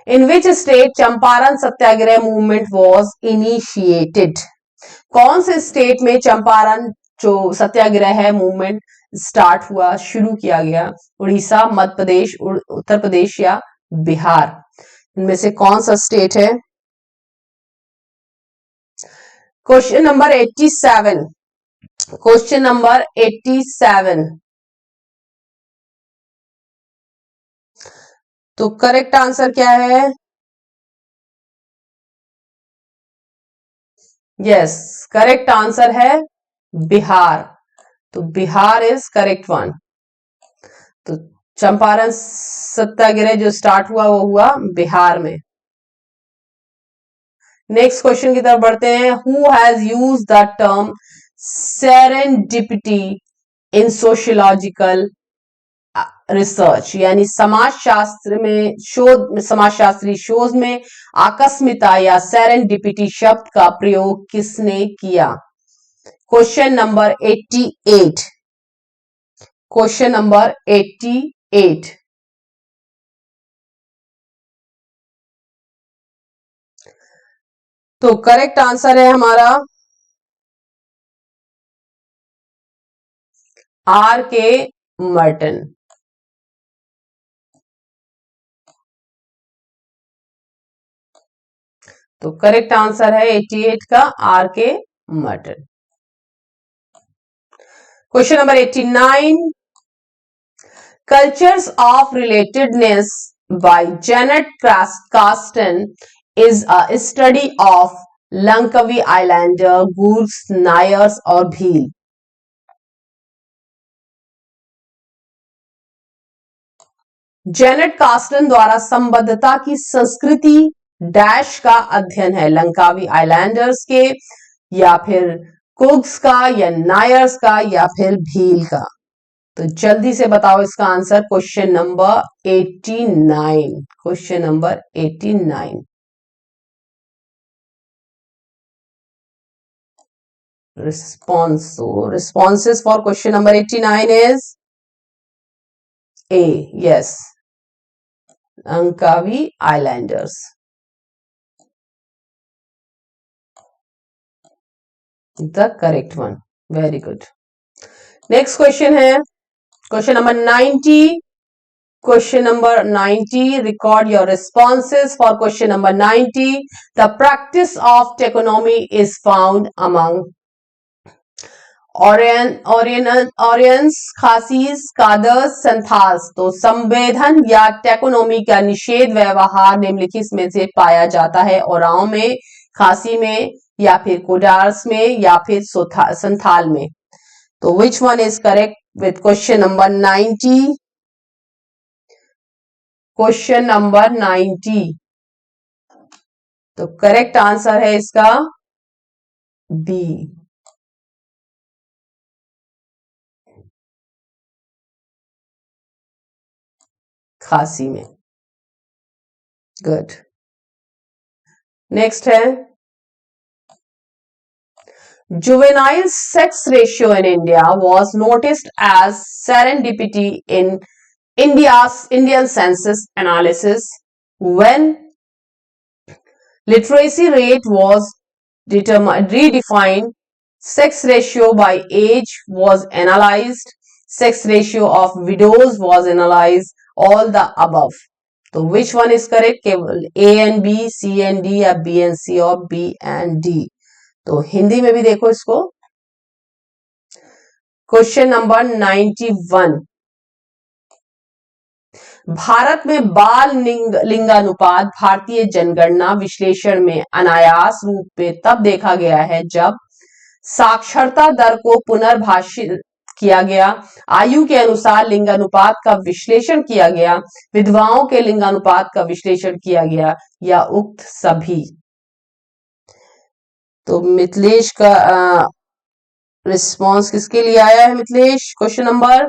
In which state Champaran Satyagraha movement was initiated? कौन से स्टेट में चंपारण जो सत्याग्रह है मूवमेंट स्टार्ट हुआ, शुरू किया गया? उड़ीसा, मध्य प्रदेश, उत्तर प्रदेश या बिहार? इनमें से कौन सा स्टेट है? Question number 87, question number 87। तो करेक्ट आंसर क्या है? यस, करेक्ट आंसर है बिहार। तो बिहार इज करेक्ट वन। तो चंपारण सत्याग्रह जो स्टार्ट हुआ वो हुआ बिहार में। नेक्स्ट क्वेश्चन की तरफ बढ़ते हैं। Who has use the term serendipity in sociological research, यानी समाजशास्त्र में शोध, समाजशास्त्री शोध में आकस्मिकता या सेरेंडिपिटी शब्द का प्रयोग किसने किया? Question number 88। Question number 88। तो करेक्ट आंसर है हमारा आर के मर्टन। तो करेक्ट आंसर है 88 का are K Merton. Question number 89। Cultures of Relatedness by Janet Kasten is a study of Langkawi Islander, Gurs, Nayars और भील। जेनेट कास्टन द्वारा संबद्धता की संस्कृति डैश का अध्ययन है, लंकावी आइलैंडर्स के या फिर कुग्स का या नायर्स का या फिर भील का। तो जल्दी से बताओ इसका answer. Question number 89। Question number 89। response so responses for question number 89 is A, yes, Langkawi Islanders। the correct one, very good। next question है question number 90। question number 90, record your responses for question number 90। the practice of taxonomy is found among Oraons, Khasis, Kadars, Santhals. तो संवेदन या टेकोनोमी का निषेध व्यवहार निम्नलिखित में से पाया जाता है? ओराओं में, खासी में, या फिर कोडार्स में, या फिर संथाल में। तो which one is correct with question number 90? Question number 90। तो करेक्ट आंसर है इसका बी, खासी में। गुड। नेक्स्ट है juvenile sex ratio in India was noticed as serendipity in Indian census analysis when literacy rate was redefined, sex ratio by age was analyzed, sex ratio of widows was analyzed, all the above। तो which one is correct? केवल A and B, C and D या B and C और B and D। तो हिंदी में भी देखो इसको। Question number 91। Bharat में बाल लिंगानुपात भारतीय जनगणना विश्लेषण में अनायास रूप में तब देखा गया है जब साक्षरता दर को पुनर्भाषित किया गया, आयु के अनुसार लिंगानुपात का विश्लेषण किया गया, विधवाओं के लिंगानुपात का विश्लेषण किया गया, या उक्त सभी। तो मिथिलेश का रिस्पॉन्स किसके लिए आया है? Mithilesh, question number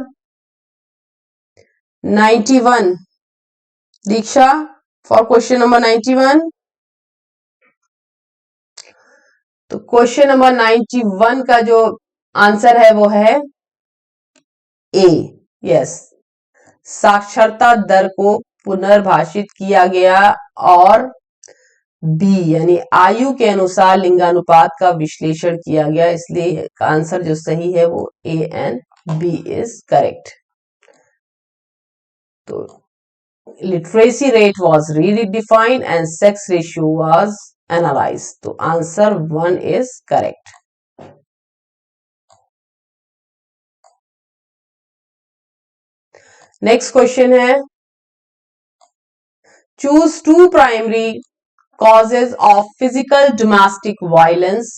91। Diksha for question number 91। तो क्वेश्चन नंबर 91 का जो आंसर है वो है ए, यस, साक्षरता दर को पुनर्भाषित किया गया, और बी यानी आयु के अनुसार लिंगानुपात का विश्लेषण किया गया, इसलिए आंसर जो सही है वो A and B is correct. तो literacy rate was redefined and sex ratio was analyzed। तो answer 1 is correct। Next question है choose two primary causes of physical domestic violence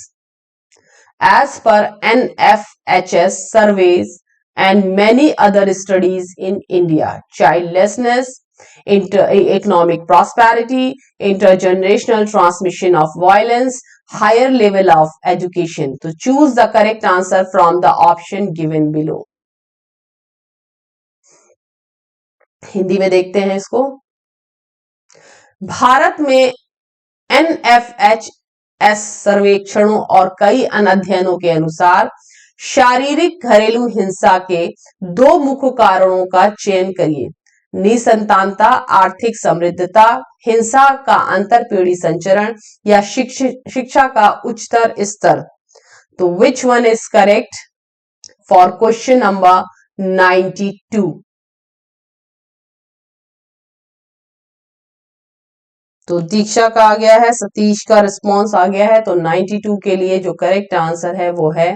as per NFHS surveys and many other studies in India: childlessness, economic prosperity, intergenerational transmission of violence, higher level of education. To choose the correct answer from the option given below. Hindi में देखते हैं इसको। भारत में NFHS सर्वेक्षणों और कई अन्य अध्ययनों के अनुसार शारीरिक घरेलू हिंसा के दो मुख्य कारणों का चयन करिए: निसंतानता, आर्थिक समृद्धता, हिंसा का अंतरपीढ़ी संचरण या शिक्षा का उच्चतर स्तर। तो which one is correct for question number 92? तो दीक्षा का आ गया है, सतीश का रिस्पॉन्स आ गया है। तो 92 के लिए जो करेक्ट आंसर है वो है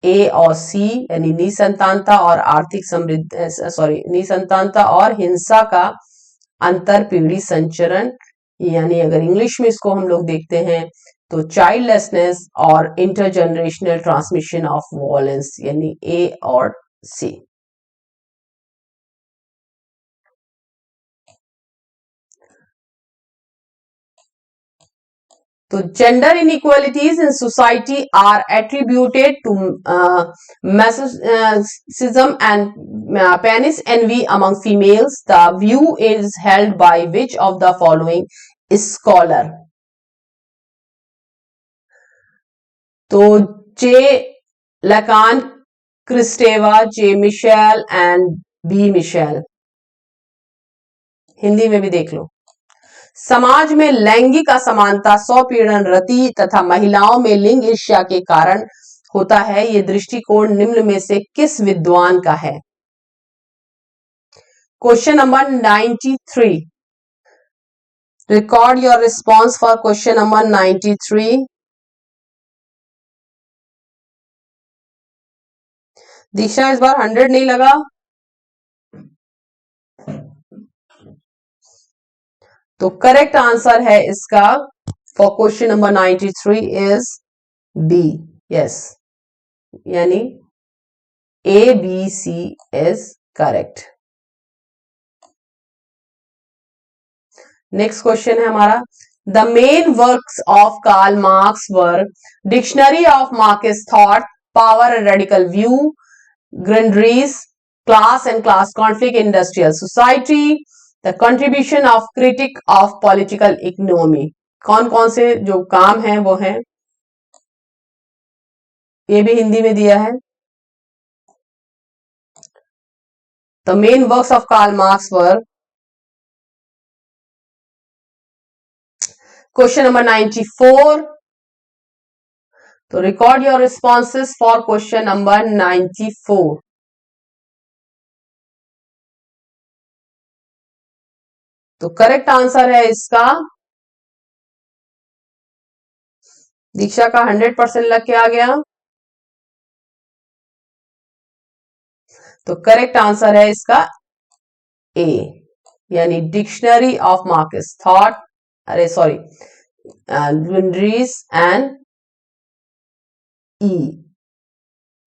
ए और सी, यानी निसंतानता और आर्थिक समृद्धि, निसंतानता और हिंसा का अंतरपीढ़ी संचरण, यानी अगर इंग्लिश में इसको हम लोग देखते हैं तो चाइल्डलेसनेस और इंटरजनरेशनल ट्रांसमिशन ऑफ वायलेंस, यानी ए और सी। तो gender inequalities in society are attributed to masochism and penis envy among females. The view is held by which of the following scholar? तो J Lacan, Kristeva, J Mitchell and B Mitchell. Hindi में भी देख लो। समाज में लैंगिक असमानता, स्वपीड़न, रति तथा महिलाओं में लिंग ईर्ष्या के कारण होता है। यह दृष्टिकोण निम्न में से किस विद्वान का है? Question number 93। Record your response for question number 93। दीक्षा इस बार 100 नहीं लगा। तो करेक्ट आंसर है इसका for question number 93 is B, yes, यानी A B C is correct. Next question है हमारा, the main works of Karl Marx were dictionary of Marx thought, power and radical view, Grundrisse, class and class conflict, industrial society, the contribution of critique of political economy. कौन कौन से जो काम हैं वो हैं, ये भी हिंदी में दिया है। The main works of Karl Marx were, question number 94। तो record your responses for question number 94। तो करेक्ट आंसर है इसका, दीक्षा का 100% लग के आ गया। तो करेक्ट आंसर है इसका ए, यानी डिक्शनरी ऑफ मार्क्स थॉट, अरे sorry, Grundrisse and E,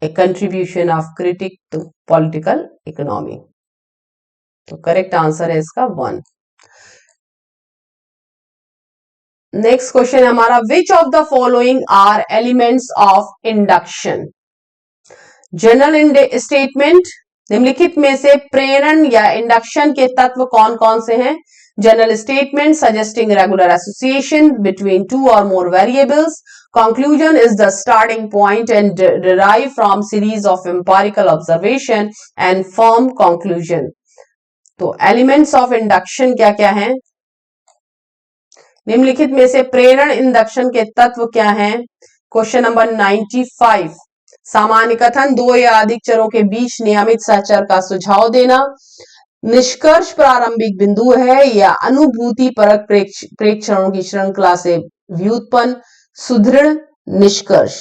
a contribution of critique to political economy. तो करेक्ट आंसर है इसका 1। नेक्स्ट क्वेश्चन है हमारा, which of the following are elements of induction? General statement, निम्नलिखित में से प्रेरण या इंडक्शन के तत्व कौन कौन से हैं? General statement suggesting regular association between two और more variables, conclusion is the starting point and derived from series of empirical observation and firm conclusion. तो एलिमेंट्स ऑफ इंडक्शन क्या क्या हैं? निम्नलिखित में से प्रेरण इंडक्शन के तत्व क्या हैं? Question number 95। सामान्य कथन, दो या अधिक चरों के बीच नियमित सहचर का सुझाव देना, निष्कर्ष प्रारंभिक बिंदु है या अनुभूति परक प्रेक्षणों की श्रृंखला से व्युत्पन्न सुदृढ़ निष्कर्ष।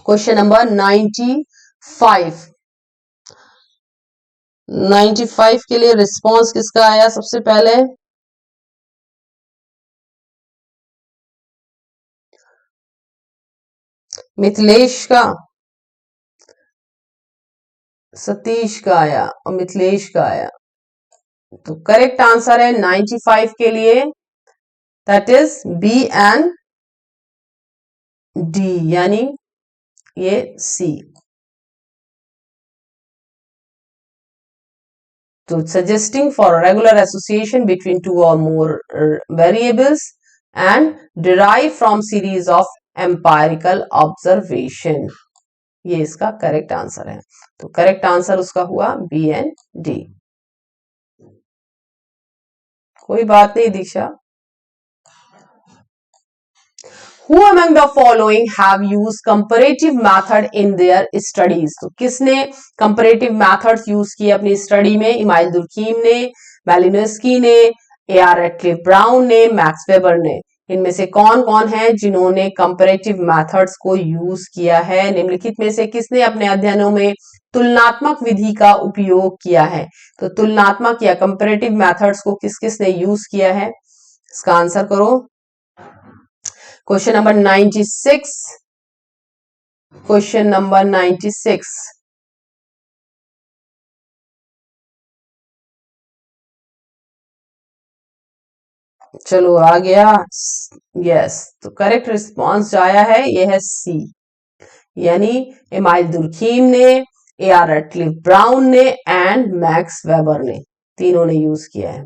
Question number 95। 95 के लिए रिस्पॉन्स किसका आया सबसे पहले? मिथिलेश का, सतीश का आया और मिथिलेश का आया। तो करेक्ट आंसर है 95 के लिए, that is B and D, यानी ये सी। तो suggesting for a regular association between two or more variables and derive from series of empirical observation, ये इसका करेक्ट आंसर है। तो करेक्ट आंसर उसका हुआ बी एंड डी। कोई बात नहीं दीक्षा। Who among the following have used comparative method in their studies? तो किसने comparative methods यूज किए अपनी स्टडी में? इमाइल दुर्कीम ने, मैलिनस्की ने, A.R. रेटक्लिफ ब्राउन ने, मैक्स वेबर ने। इनमें से कौन कौन है जिन्होंने कंपैरेटिव मेथड्स को यूज किया है? निम्नलिखित में से किसने अपने अध्ययनों में तुलनात्मक विधि का उपयोग किया है? तो तुलनात्मक या कंपैरेटिव मेथड्स को किस किसने यूज किया है? इसका आंसर करो। Question number 96, question number 96। चलो आ गया, यस। तो करेक्ट रिस्पॉन्स जो आया है ये है सी, यानी इमाइल दुर्खीम ने, A.R. रेटक्लिफ ब्राउन ने एंड मैक्स वेबर ने, तीनों ने यूज किया है।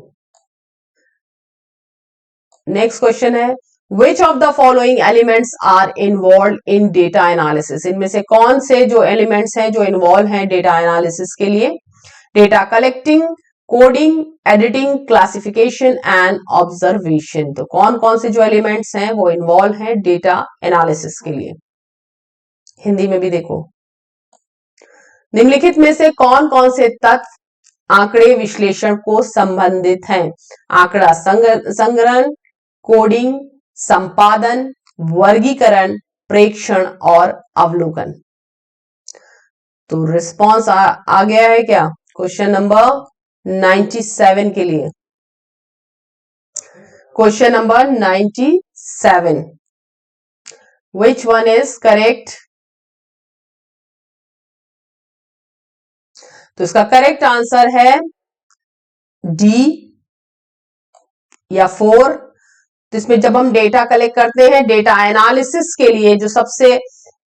नेक्स्ट क्वेश्चन है Which of the following elements are involved in data analysis? इनमें से कौन से जो एलिमेंट्स हैं जो इन्वॉल्व हैं डेटा एनालिसिस के लिए? Data collecting, coding, editing, classification and observation. तो कौन कौन से जो एलिमेंट्स हैं वो इन्वॉल्व हैं डेटा एनालिसिस के लिए? हिंदी में भी देखो। निम्नलिखित में से कौन कौन से तत्व आंकड़े विश्लेषण को संबंधित हैं? आंकड़ा संग्रहण, कोडिंग, संपादन, वर्गीकरण, प्रेक्षण और अवलोकन। तो रिस्पॉन्स आ गया है क्या क्वेश्चन नंबर 97 के लिए? Question number 97, which one is correct? तो इसका करेक्ट आंसर है डी या 4। तो इसमें जब हम डेटा कलेक्ट करते हैं डेटा एनालिसिस के लिए जो सबसे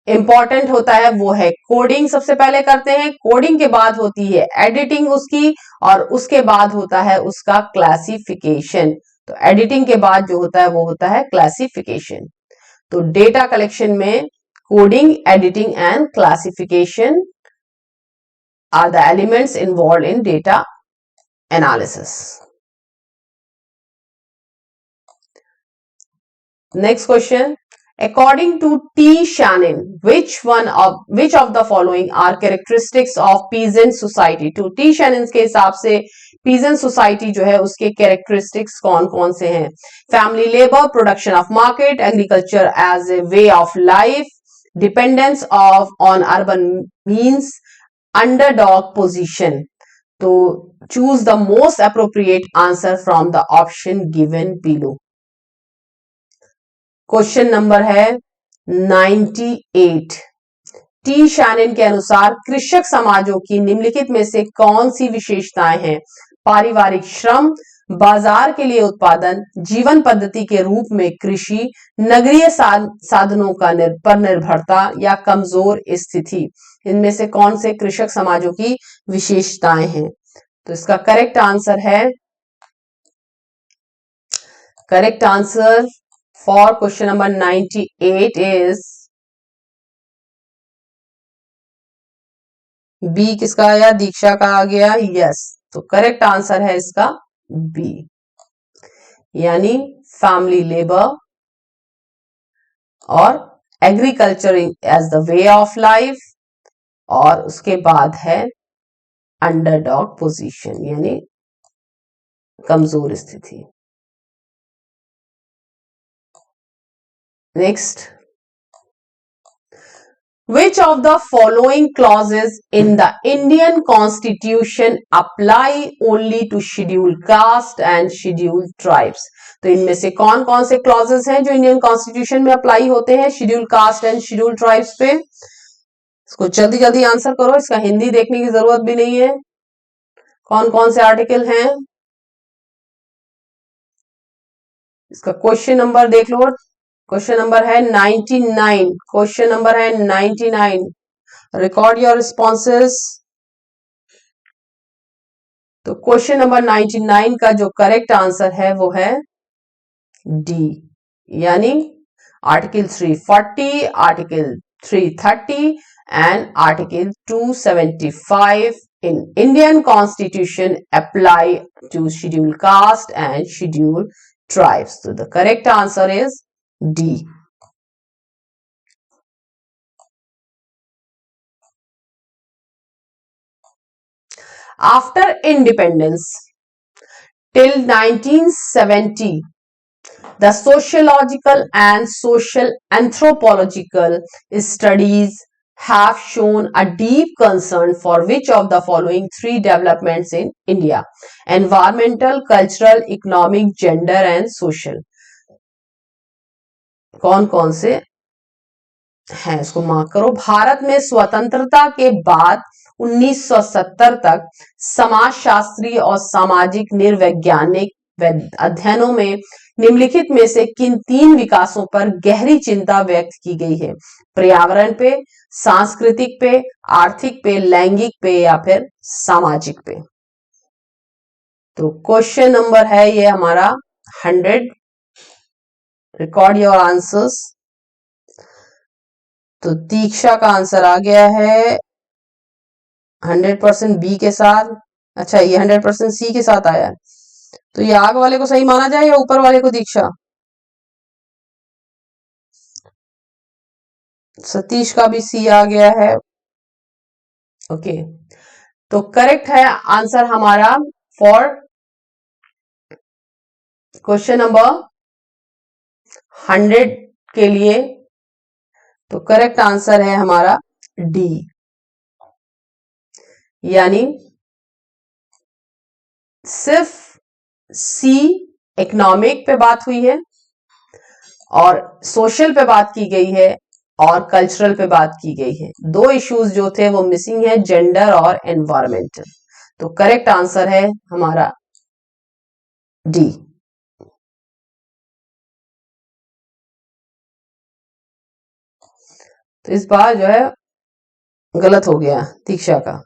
इंपॉर्टेंट होता है वो है कोडिंग। सबसे पहले करते हैं, कोडिंग के बाद होती है एडिटिंग उसकी, और उसके बाद होता है उसका क्लासिफिकेशन। तो एडिटिंग के बाद जो होता है वो होता है क्लासिफिकेशन। तो डेटा कलेक्शन में coding, editing and classification are the elements involve in data analysis. Next question. According to T. Shannon, which of the following are characteristics of peasant society? To T. Shannon के हिसाब से peasant society जो है उसके characteristics कौन कौन से हैं? Family labor, production of market, agriculture as a way of life, dependence on urban means, underdog position. तो choose the most appropriate answer from the option given below. Question number है 98। T Shannon के अनुसार कृषक समाजों की निम्नलिखित में से कौन सी विशेषताएं हैं? पारिवारिक श्रम, बाजार के लिए उत्पादन, जीवन पद्धति के रूप में कृषि, नगरीय साधनों का पर निर्भरता या कमजोर स्थिति। इनमें से कौन से कृषक समाजों की विशेषताएं हैं? तो इसका करेक्ट आंसर है, correct answer for question number 98 is B। किसका आया? दीक्षा का आ गया, यस। तो करेक्ट आंसर है इसका बी, यानी फैमिली लेबर और agriculture as the way of life, और उसके बाद है अंडरडॉग पोजीशन, यानी कमजोर स्थिति। Next, Which of the following clauses in the Indian Constitution apply only to scheduled caste and scheduled tribes? तो इनमें से कौन कौन से clauses हैं जो इंडियन कॉन्स्टिट्यूशन में अप्लाई होते हैं schedule caste and schedule tribes पे? इसको जल्दी जल्दी आंसर करो, इसका हिंदी देखने की जरूरत भी नहीं है। कौन कौन से आर्टिकल हैं? इसका क्वेश्चन नंबर देख लो। क्वेश्चन नंबर है 99। क्वेश्चन नंबर है 99। Record your responses. तो क्वेश्चन नंबर 99 का जो करेक्ट आंसर है वो है डी, यानी article 340, article 330 and article 275 in Indian Constitution apply to scheduled caste and scheduled tribes. So the correct answer is D. After independence till 1970, the sociological and social anthropological studies have shown a deep concern for which of the following three developments in India: environmental, cultural, economic, gender and social. कौन कौन से हैं इसको mark करो। भारत में स्वतंत्रता के बाद 1970 तक समाजशास्त्री और सामाजिक निर्वैज्ञानिक अध्ययनों में निम्नलिखित में से किन तीन विकासों पर गहरी चिंता व्यक्त की गई है? पर्यावरण पे, सांस्कृतिक पे, आर्थिक पे, लैंगिक पे या फिर सामाजिक पे? तो क्वेश्चन नंबर है ये हमारा 100। Record your answers. तो दीक्षा का आंसर आ गया है 100% बी के साथ। अच्छा, ये 100% सी के साथ आया है। तो ये आग वाले को सही माना जाए या ऊपर वाले को दीक्षा? सतीश का भी सी आ गया है। ओके, तो करेक्ट है आंसर हमारा फॉर क्वेश्चन नंबर 100 के लिए। तो करेक्ट आंसर है हमारा डी, यानी सिर्फ सी इकोनॉमिक पे बात हुई है और सोशल पे बात की गई है और कल्चरल पे बात की गई है। दो इश्यूज जो थे वो मिसिंग है, जेंडर और एनवायरमेंटल। तो करेक्ट आंसर है हमारा डी। तो इस बार जो है गलत हो गया दीक्षा का।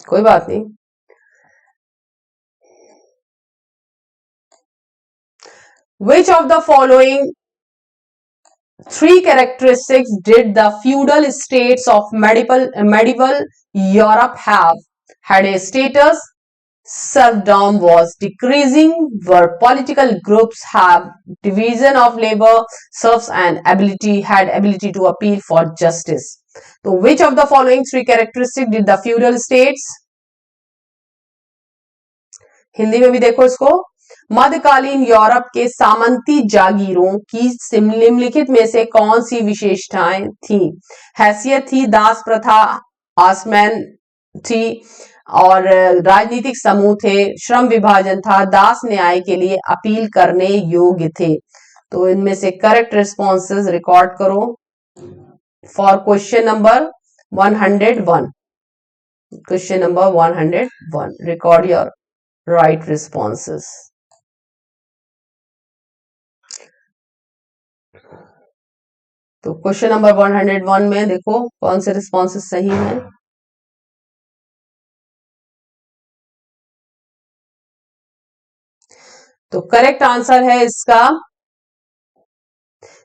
कोई बात नहीं। Which of the following three characteristics did the feudal states of medieval Europe have? Had a status, serfdom was decreasing, were political groups have division of labor, serfs and had ability to appeal for justice. So which of the following three characteristics did the feudal states? Hindi में भी देखो इसको। मध्यकालीन Europe के सामंती जागीरों की निम्नलिखित में से कौन सी विशेषताएं थी? हैसियत थी, दास प्रथा आसमैन थी और राजनीतिक समूह थे, श्रम विभाजन था, दास न्याय के लिए अपील करने योग्य थे। तो इनमें से करेक्ट रिस्पॉन्सेस रिकॉर्ड करो for question number 101। Question number 101, record your right responses. तो क्वेश्चन नंबर 101 में देखो कौन से रिस्पॉन्सेस सही हैं। तो करेक्ट आंसर है इसका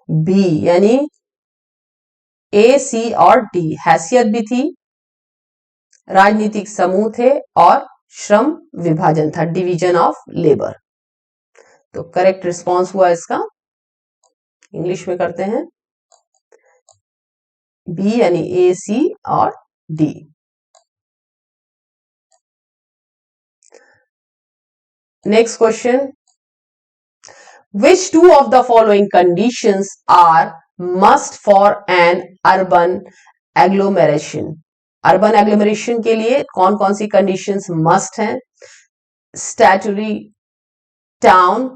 बी, यानी ए, सी और डी। हैसियत भी थी, राजनीतिक समूह थे और श्रम विभाजन था, डिवीजन ऑफ लेबर। तो करेक्ट रिस्पॉन्स हुआ इसका, इंग्लिश में करते हैं, बी यानी ए, सी और D. Next question, Which two of the following conditions are must for an urban agglomeration? Urban agglomeration के लिए कौन कौन सी कंडीशंस मस्ट हैं? Statutory town,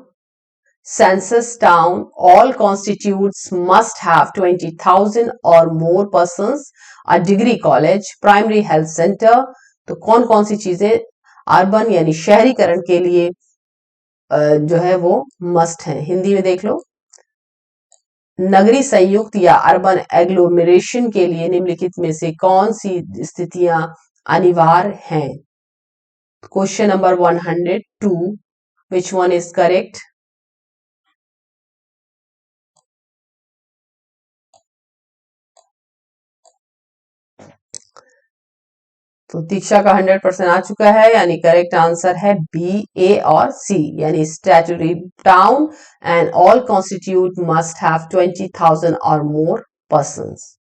census town, all constitutes must have 20,000 or more persons, a degree college, primary health center. तो कौन कौन सी चीजें urban यानी शहरीकरण के लिए जो है वो मस्ट है? हिंदी में देख लो। नगरीय संयुक्त या अर्बन एग्लोमेरेशन के लिए निम्नलिखित में से कौन सी स्थितियां अनिवार्य हैं? Question number 102, which one is correct? तो दीक्षा का 100% आ चुका है, यानी करेक्ट आंसर है बी, ए और सी, यानी statutory town and all constitute must have 20,000 और मोर पर्सन्स।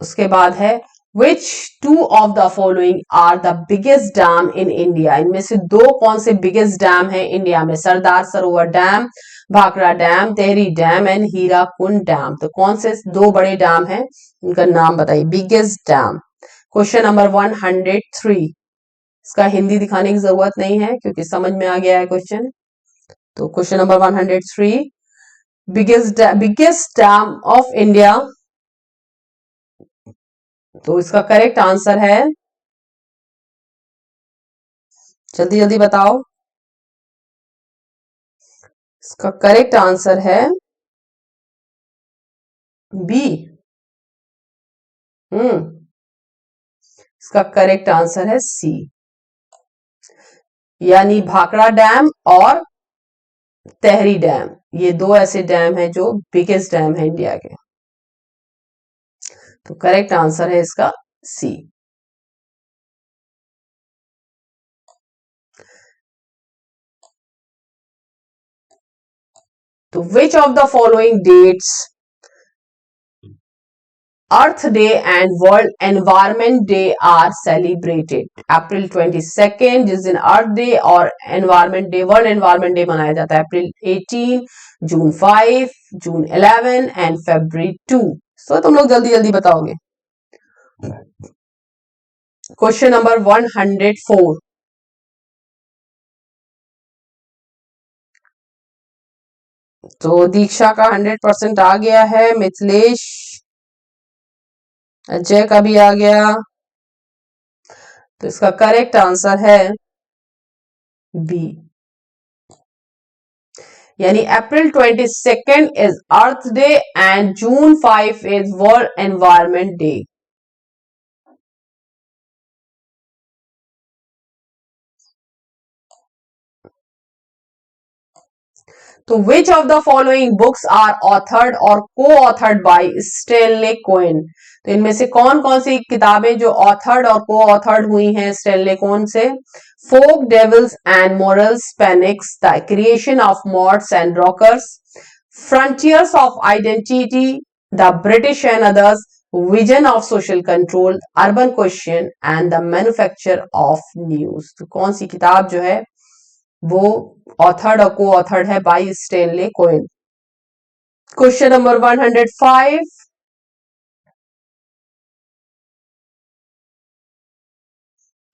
उसके बाद है which two of the following are the biggest dam in India? इनमें से दो कौन से बिगेस्ट डैम है इंडिया में? Sardar Sarovar dam, Bhakra dam, Tehri dam and Hirakud dam. तो कौन से दो बड़े डैम हैं, उनका नाम बताइए, बिगेस्ट डैम। क्वेश्चन नंबर 103, इसका हिंदी दिखाने की जरूरत नहीं है क्योंकि समझ में आ गया है क्वेश्चन। तो question number 103, biggest dam of India, तो इसका करेक्ट आंसर है, जल्दी जल्दी बताओ, इसका करेक्ट आंसर है बी। इसका करेक्ट आंसर है सी, यानी भाखड़ा डैम और तेहरी डैम, ये दो ऐसे डैम हैं जो बिगेस्ट डैम है इंडिया के। तो करेक्ट आंसर है इसका सी। तो which of the following dates earth day and world environment day are celebrated? April 22 जिस दिन अर्थ डे और environment day, world environment day मनाया जाता है, अप्रैल 18, जून 5, जून 11 एंड फरवरी 2। तो तुम लोग जल्दी जल्दी बताओगे। क्वेश्चन नंबर 104, तो दीक्षा का 100% आ गया है, मिथिलेश, अजय का भी आ गया। तो इसका करेक्ट आंसर है बी, यानी April 22 is earth day and June 5 is world environment day. तो which of the following books are authored और को-ऑथर्ड बाय स्टेनले कोहेन? तो इनमें से कौन कौन सी किताबें जो ऑथर्ड और को-ऑथर्ड हुई हैं स्टेनले कोहेन से? Folk devils and morals panics, the creation of mods and rockers, frontiers of identity, the British and others, vision of social control, urban question and the manufacture of news. तो कौन सी किताब जो है वो authored और coauthored है by Stanley Cohen? Question number 105,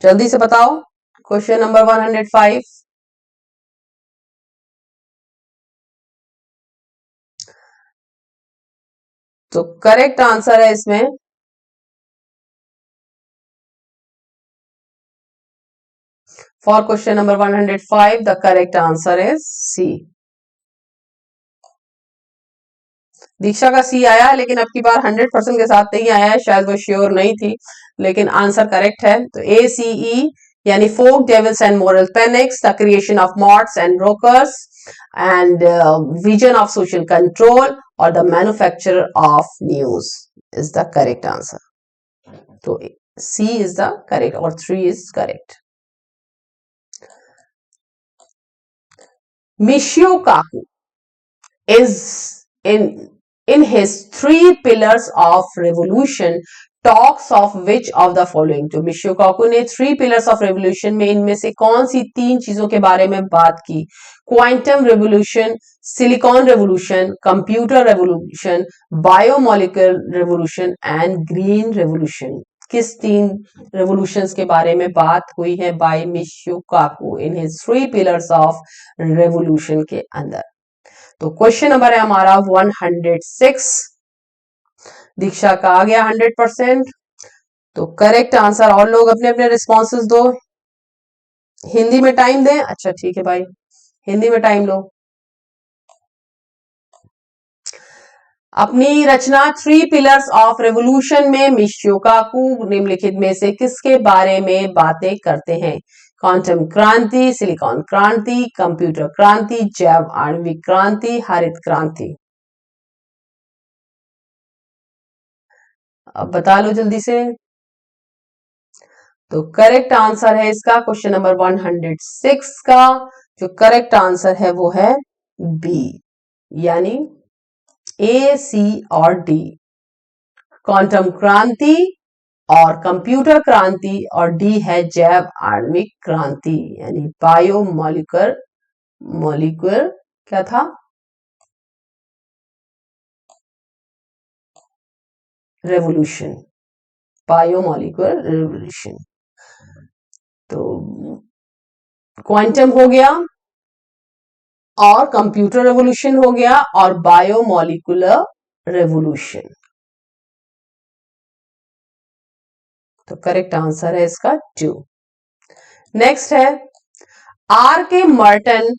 जल्दी से बताओ, क्वेश्चन नंबर 105। तो करेक्ट आंसर है इसमें for question number 105 the correct answer is C. Diksha का सी आया, लेकिन अब की बार 100% के साथ नहीं आया है, शायद वो श्योर नहीं थी, लेकिन आंसर करेक्ट है। तो ए सी ई, यानी folk devils and moral panics, the creation of mods and rockers and vision of social control और the manufacture of news is the correct answer. तो सी इज द करेक्ट और 3 is correct. Michio Kaku is in his 3 pillars of revolution talks of which of the following. तो Michio Kaku ने three pillars of revolution में इनमें से कौन सी तीन चीजों के बारे में बात की? Quantum revolution, silicon revolution, computer revolution, biomolecular revolution and green revolution. किस तीन रेवोल्यूशंस के बारे में बात हुई है by Michio Kaku in his three pillars of revolution के अंदर? तो क्वेश्चन नंबर है हमारा 106। दीक्षा का आ गया 100%। तो करेक्ट आंसर, और लोग अपने अपने रिस्पॉन्सेस दो। हिंदी में टाइम दें? अच्छा ठीक है भाई, हिंदी में टाइम लो। अपनी रचना थ्री पिलर्स ऑफ रेवोल्यूशन में मिशियो काकू निम्नलिखित में से किसके बारे में बातें करते हैं? क्वांटम क्रांति, सिलिकॉन क्रांति, कंप्यूटर क्रांति, जैव आणविक क्रांति, हरित क्रांति। अब बता लो जल्दी से। तो करेक्ट आंसर है इसका क्वेश्चन नंबर 106 का जो करेक्ट आंसर है वो है बी, यानी ए, सी और डी। क्वांटम क्रांति और कंप्यूटर क्रांति, और डी है जैव आणविक क्रांति यानी मॉलिक्यूलर क्या था? Revolution, biomolecular revolution. तो क्वांटम हो गया और कंप्यूटर रेवोल्यूशन हो गया और बायोमोलिकुलर रेवोल्यूशन। तो करेक्ट आंसर है इसका 2। नेक्स्ट है are K Merton.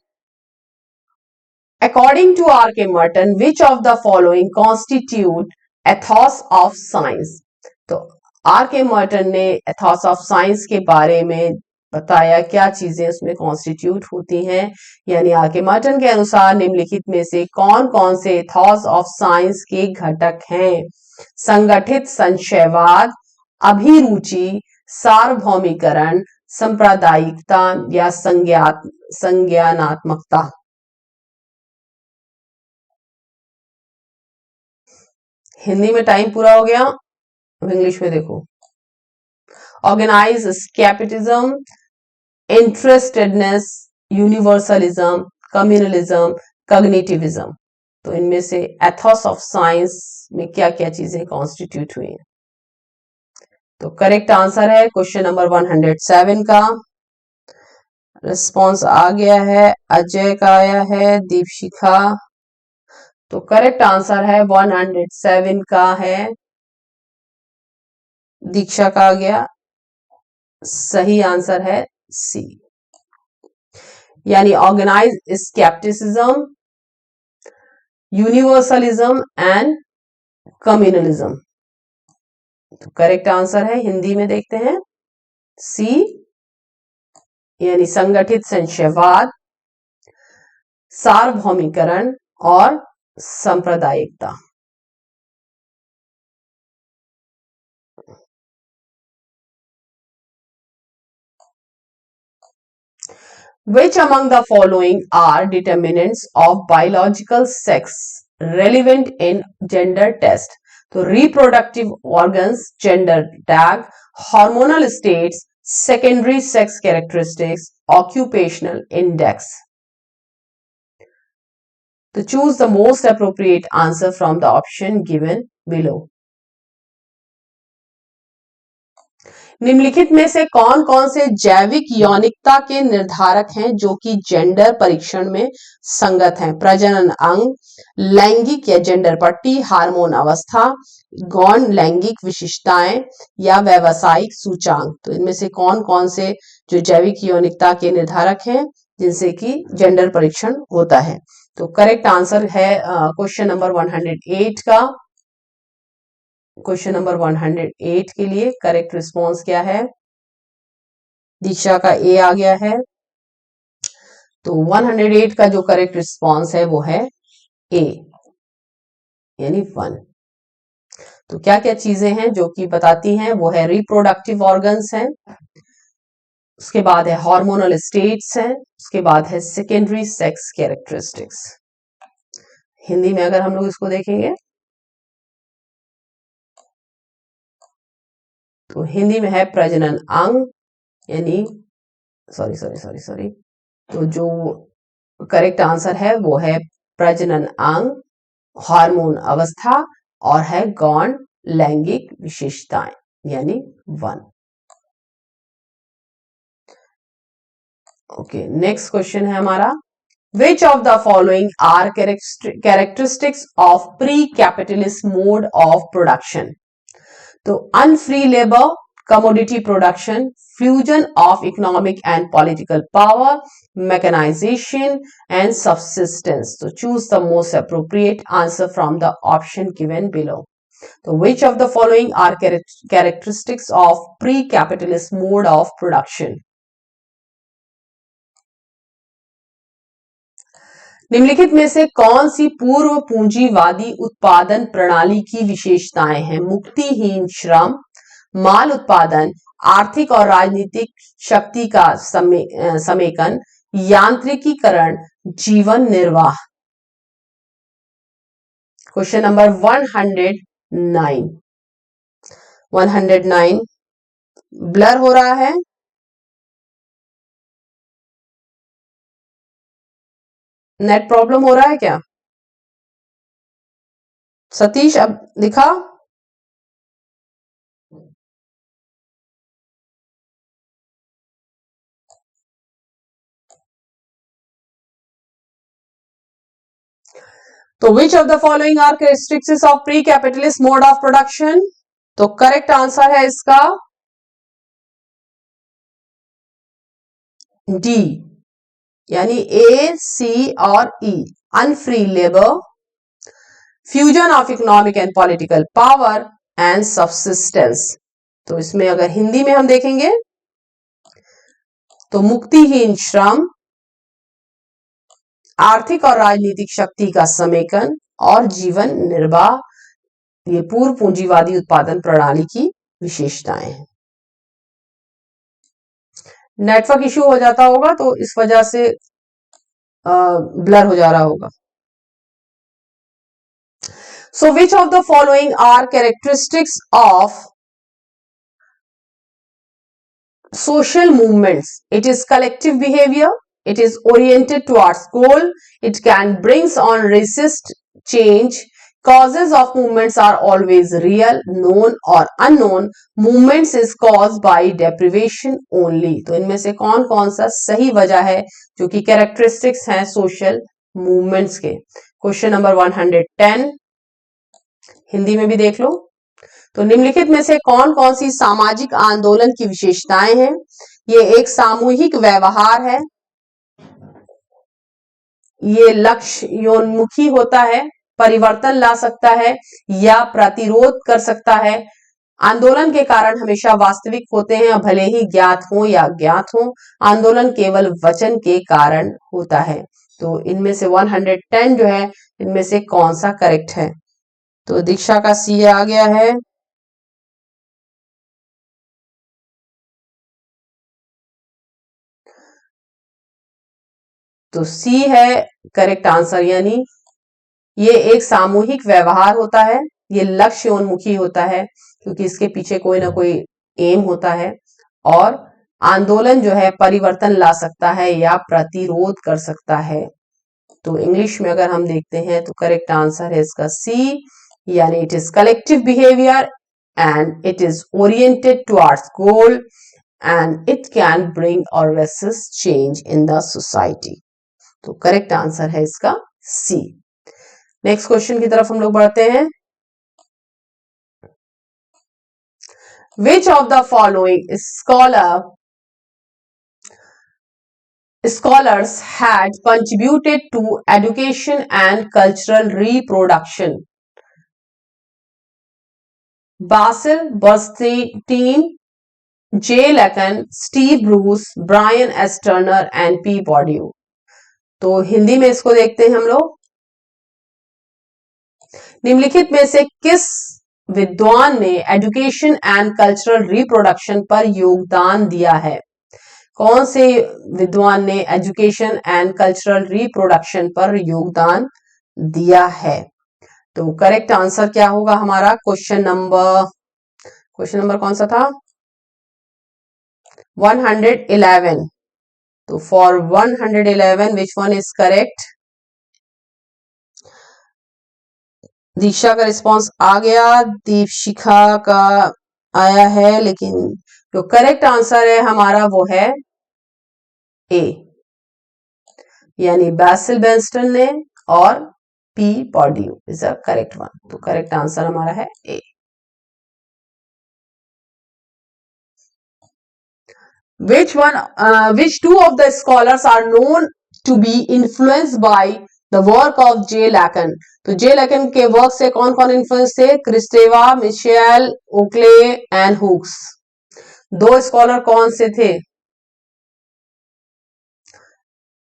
According to are K Merton which of the following constitute Ethos of science. तो आर के मर्टन ने एथॉस ऑफ साइंस के बारे में बताया क्या चीजें उसमें कॉन्स्टिट्यूट होती हैं, यानी आर के मर्टन के अनुसार निम्नलिखित में से कौन कौन से एथॉस ऑफ साइंस के घटक हैं? संगठित संशयवाद, अभिरुचि, सार्वभौमिकरण, सांप्रदायिकता या संज्ञानात्मकता। हिंदी में टाइम पूरा हो गया, अब इंग्लिश में देखो। Organize scepticism, interestedness, universalism, communalism, cognitivism. तो इनमें से एथॉस ऑफ साइंस में क्या क्या चीजें कॉन्स्टिट्यूट हुई हैं? तो करेक्ट आंसर है क्वेश्चन नंबर 107 का। रिस्पॉन्स आ गया है, अजय का आया है, दीपशिखा। तो करेक्ट आंसर है 107 का है, दीक्षा का आ गया। सही आंसर है सी, यानी organised scepticism, universalism and communalism. तो करेक्ट आंसर है, हिंदी में देखते हैं, सी, यानी संगठित संशयवाद, सार्वभौमिकरण और सांप्रदायिकता। Which among the following are determinants of biological sex relevant in gender test? तो reproductive organs, gender tag, hormonal states, secondary sex characteristics, occupational index. To choose the most appropriate answer from the option given below. निम्नलिखित में से कौन कौन से जैविक यौनिकता के निर्धारक हैं जो कि जेंडर परीक्षण में संगत हैं? प्रजनन अंग, लैंगिक या जेंडर पट्टी, हार्मोन अवस्था, गौण लैंगिक विशिष्टताएं या व्यवसायिक सूचांक। तो इनमें से कौन कौन से जो जैविक यौनिकता के निर्धारक हैं जिनसे कि जेंडर परीक्षण होता है? तो करेक्ट आंसर है क्वेश्चन नंबर 108 का। क्वेश्चन नंबर 108 के लिए करेक्ट रिस्पॉन्स क्या है? दीक्षा का ए आ गया है। तो 108 का जो करेक्ट रिस्पॉन्स है वो है ए, यानी 1। तो क्या क्या चीजें हैं जो कि बताती हैं? वो है रिप्रोडक्टिव ऑर्गन्स हैं, उसके बाद है हार्मोनल स्टेट्स हैं, उसके बाद है सेकेंडरी सेक्स कैरेक्टरिस्टिक्स। हिंदी में अगर हम लोग इसको देखेंगे तो हिंदी में है प्रजनन अंग, यानी सॉरी, तो जो करेक्ट आंसर है वो है प्रजनन अंग, हार्मोन अवस्था और है गौण लैंगिक विशेषताएं यानी 1। ओके, नेक्स्ट क्वेश्चन है हमारा, Which of the following are characteristics of pre-capitalist mode of production? तो unfree labor, commodity production, fusion of economic and political power, mechanization and subsistence. So choose the most appropriate answer from the option given below. So which of the following are characteristics of pre-capitalist mode of production? निम्नलिखित में से कौन सी पूर्व पूंजीवादी उत्पादन प्रणाली की विशेषताएं हैं? मुक्तिहीन श्रम, माल उत्पादन, आर्थिक और राजनीतिक शक्ति का समेकन, यांत्रिकीकरण, जीवन निर्वाह। Question number 109। 109 ब्लर हो रहा है, नेट प्रॉब्लम हो रहा है क्या? सतीश अब दिखा? तो which of the following are characteristics of pre capitalist mode of production? तो करेक्ट आंसर है इसका डी, यानी ए, सी और E. Unfree labour, fusion of economic and political power and subsistence. तो इसमें अगर हिंदी में हम देखेंगे तो मुक्तिहीन श्रम, आर्थिक और राजनीतिक शक्ति का समेकन और जीवन निर्वाह, ये पूर्व पूंजीवादी उत्पादन प्रणाली की विशेषताएं हैं। नेटवर्क इश्यू हो जाता होगा तो इस वजह से ब्लर हो जा रहा होगा। So which of the following are characteristics of social movements? It is collective behavior, it is oriented towards goal, it can brings on resist change, causes of movements are always real, known or unknown, movements is caused by deprivation only। तो इनमें से कौन कौन सा सही वजह है जो कि कैरेक्टरिस्टिक्स हैं सोशल मूवमेंट्स के? क्वेश्चन नंबर 110 हिंदी में भी देख लो। तो निम्नलिखित में से कौन कौन सी सामाजिक आंदोलन की विशेषताएं हैं? ये एक सामूहिक व्यवहार है, ये लक्ष्योन्मुखी होता है, परिवर्तन ला सकता है या प्रतिरोध कर सकता है, आंदोलन के कारण हमेशा वास्तविक होते हैं भले ही ज्ञात हो या अज्ञात हो, आंदोलन केवल वचन के कारण होता है। तो इनमें से 110 जो है इनमें से कौन सा करेक्ट है? तो दीक्षा का सी आ गया है, तो सी है करेक्ट आंसर, यानी ये एक सामूहिक व्यवहार होता है, ये लक्ष्योन्मुखी होता है क्योंकि इसके पीछे कोई ना कोई एम होता है, और आंदोलन जो है परिवर्तन ला सकता है या प्रतिरोध कर सकता है। तो इंग्लिश में अगर हम देखते हैं तो करेक्ट आंसर है इसका सी, यानी it is collective behaviour and it is oriented towards goal and it can bring or resist change in the society. तो करेक्ट आंसर है इसका सी। नेक्स्ट क्वेश्चन की तरफ हम लोग बढ़ते हैं। Which of the following scholars had contributed to education and cultural reproduction? Basil Bernstein, J. Lacan, Steve Bruce, Brian S. Turner and P. Bourdieu। तो हिंदी में इसको देखते हैं हम लोग। निम्नलिखित में से किस विद्वान ने एजुकेशन एंड कल्चरल रिप्रोडक्शन पर योगदान दिया है? कौन से विद्वान ने एजुकेशन एंड कल्चरल रिप्रोडक्शन पर योगदान दिया है? तो करेक्ट आंसर क्या होगा हमारा? क्वेश्चन क्वेश्चन नंबर कौन सा था? 111. तो for 111 which one is correct? Diksha का रिस्पॉन्स आ गया, दीपशिखा का आया है, लेकिन जो करेक्ट आंसर है हमारा वो है ए, यानी बैसिल बेंस्टन ने और P Bourdieu is a correct one. तो करेक्ट आंसर हमारा है A. Which two of the scholars are known to be influenced by the work of J. Lacan? तो J. Lacan के वर्क से कौन कौन इन्फ्लुएंस थे? क्रिस्टेवा, मिशेल, ओक्ले एंड हुक्स। दो स्कॉलर कौन से थे?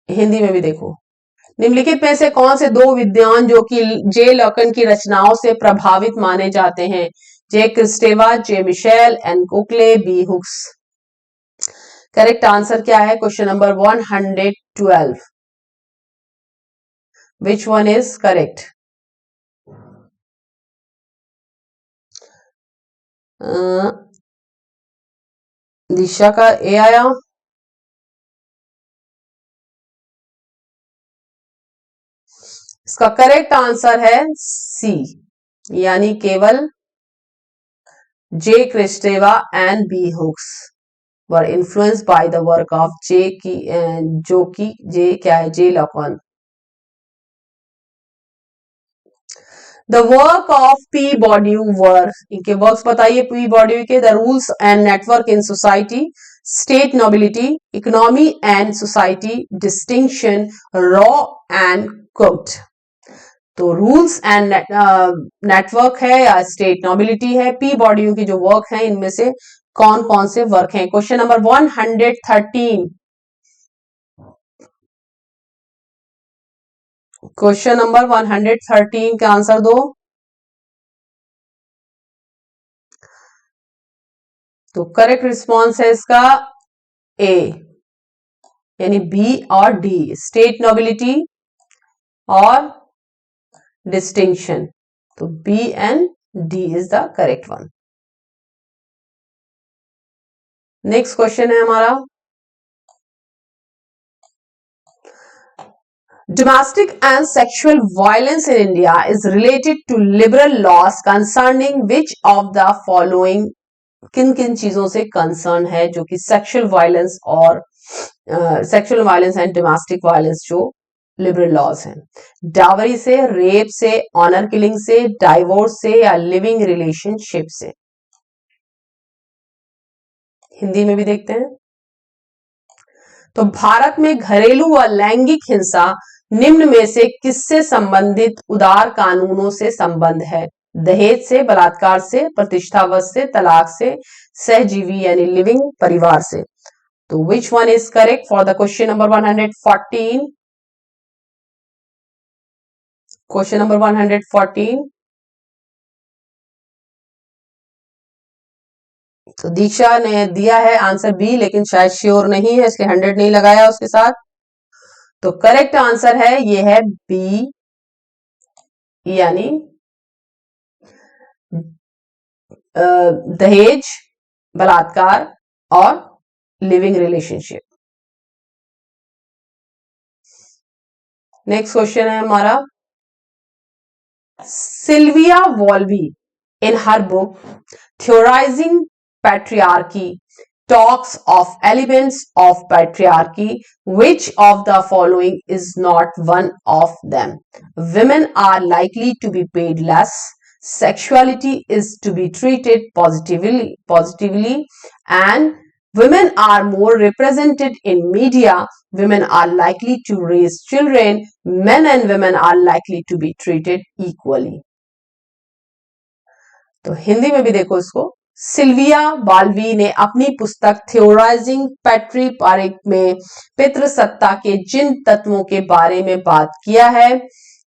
हिंदी में भी देखो। निम्नलिखित में से कौन से दो विद्वान जो कि जे लैकन की रचनाओं से प्रभावित माने जाते हैं? J Kristeva, J Mitchell and Oakley, B hooks. Correct answer क्या है? Question number 112। Which one is correct? Disha का ए आया। इसका करेक्ट आंसर है सी, यानी केवल J Kristeva and B hooks were influenced by the work of J की, जो कि जे क्या है? J Lacan. The work of P Bourdieu were, इनके वर्क्स बताइए पी बॉर्डियू के। The rules and network in society, state nobility, economy and society, distinction, raw and cooked. तो rules and network है या स्टेट नोबिलिटी है। P Bourdieu की जो work है इनमें से कौन कौन से वर्क हैं? Question number 113। क्वेश्चन नंबर 113 का आंसर दो। तो करेक्ट रिस्पॉन्स है इसका ए, यानी बी और डी, स्टेट नोबिलिटी और डिस्टिंक्शन। तो B and D is the correct one. Next question है हमारा, domestic and sexual violence in India is related to liberal laws concerning which of the following? किन किन चीजों से कंसर्न है जो कि सेक्सुअल वायलेंस और sexual violence and domestic violence जो लिबरल लॉज हैं? डावरी से, रेप से, ऑनर किलिंग से, डाइवोर्स से या लिविंग रिलेशनशिप से? हिंदी में भी देखते हैं। तो भारत में घरेलू व लैंगिक हिंसा निम्न में से किससे संबंधित उदार कानूनों से संबंध है? दहेज से, बलात्कार से, प्रतिष्ठावश से, तलाक से, सहजीवी यानी लिविंग परिवार से। तो which one is correct for the question number 114? Question number 114। तो दीक्षा ने दिया है आंसर बी, लेकिन शायद श्योर नहीं है इसलिए 100 नहीं लगाया उसके साथ। तो करेक्ट आंसर है ये है बी, यानी दहेज, बलात्कार और लिविंग रिलेशनशिप। नेक्स्ट क्वेश्चन है हमारा, Sylvia वॉल्वी in her book Theorizing Patriarchy talks of elements of patriarchy. Which of the following is not one of them? Women are likely to be paid less. Sexuality is to be treated positively, and women are more represented in media. Women are likely to raise children. Men and women are likely to be treated equally. तो हिंदी में भी देखो इसको। Sylvia बाल्वी ने अपनी पुस्तक theorising patriarchy में पितृसत्ता के जिन तत्वों के बारे में बात किया है,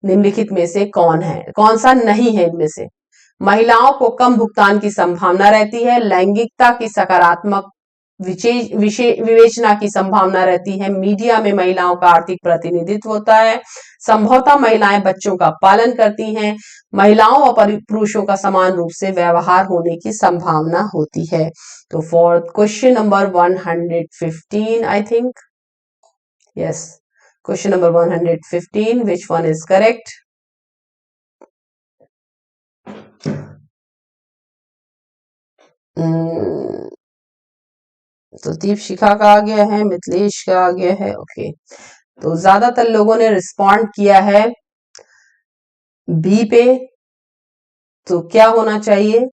निम्नलिखित में से कौन है? कौन सा नहीं है इनमें से? महिलाओं को कम भुगतान की संभावना रहती है, लैंगिकता की सकारात्मक विवेचना की संभावना रहती है। मीडिया में महिलाओं का आर्थिक प्रतिनिधित्व होता है। संभवतः महिलाएं बच्चों का पालन करती हैं। महिलाओं और पुरुषों का समान रूप से व्यवहार होने की संभावना होती है। तो for question number 115, I think, yes, question number 115, which one is correct? तो दीपशिखा का आ गया है, मिथिलेश का आ गया है। ओके, तो ज्यादातर लोगों ने रिस्पॉन्ड किया है बी पे, तो क्या होना चाहिए?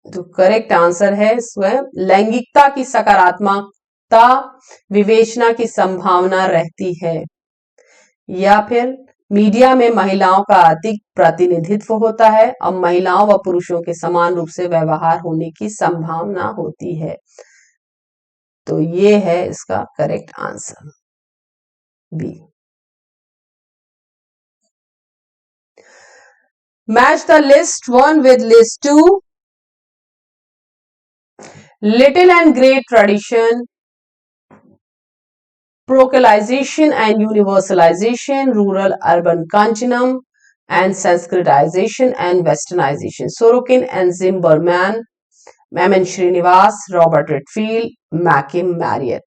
तो करेक्ट आंसर है स्वयं लैंगिकता की सकारात्मकता विवेचना की संभावना रहती है, या फिर मीडिया में महिलाओं का अधिक प्रतिनिधित्व होता है और महिलाओं व पुरुषों के समान रूप से व्यवहार होने की संभावना होती है। तो ये है इसका correct answer B. Match the list 1 with list 2. Little and great tradition, procreation and universalization, rural urban continuum, and Sanskritization and westernization. Sorokin and Zimmerman, M.N. Srinivas, Robert Redfield, Mackim Marriott.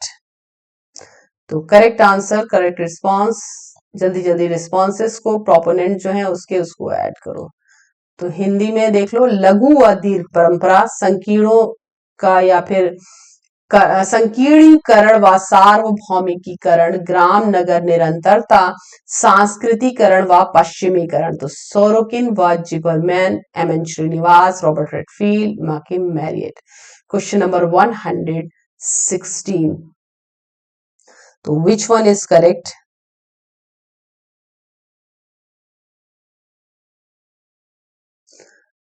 तो correct answer, correct response, जल्दी जल्दी responses को proponent जो है उसको add करो। तो हिंदी में देख लो, लघु व दीर्घ परंपरा, संकीर्णों का या फिर संकीर्णीकरण व सार्वभौमिकीकरण, ग्राम नगर निरंतरता, सांस्कृतिकरण व पश्चिमीकरण। तो सोरोकिन व जिबरमैन, M.N. Srinivas, Robert Redfield, मैकिम Marriott. Question number 116, तो विच वन इज करेक्ट?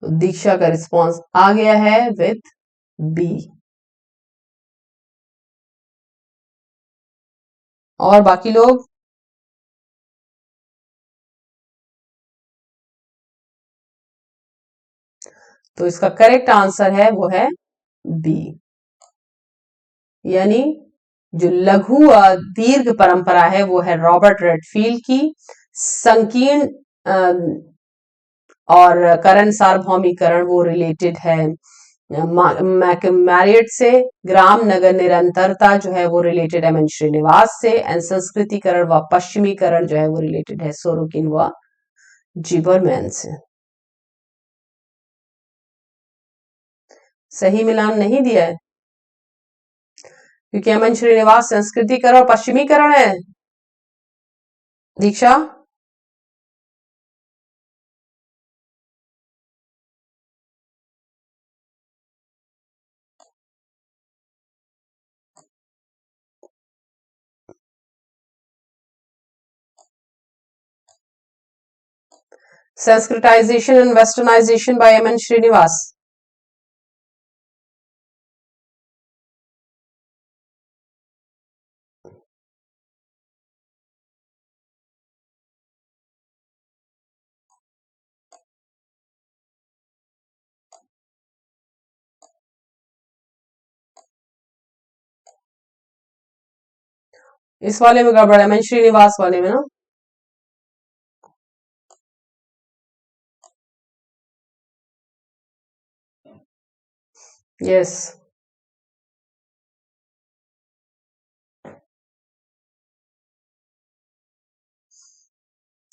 तो दीक्षा का रिस्पॉन्स आ गया है विथ बी। और बाकी लोग? तो इसका करेक्ट आंसर है वो है बी, यानी जो लघु दीर्घ परंपरा है वो है रॉबर्ट रेडफील्ड की, संकीर्ण और करण सार्वभौमिकरण वो रिलेटेड है मैरियट से, ग्राम नगर निरंतरता जो है वो रिलेटेड है M.N. श्रीनिवास से, एंड संस्कृतिकरण व पश्चिमीकरण जो है वो रिलेटेड है सोरोकिन व जिबरमैन से। सही मिलान नहीं दिया है क्योंकि M.N. श्रीनिवास संस्कृतिकरण और पश्चिमीकरण है। दीक्षा, Sanskritization and Westernization by M.N. Srinivas. इस वाले में गड़बड़ है, M.N. श्रीनिवास वाले में ना। यस,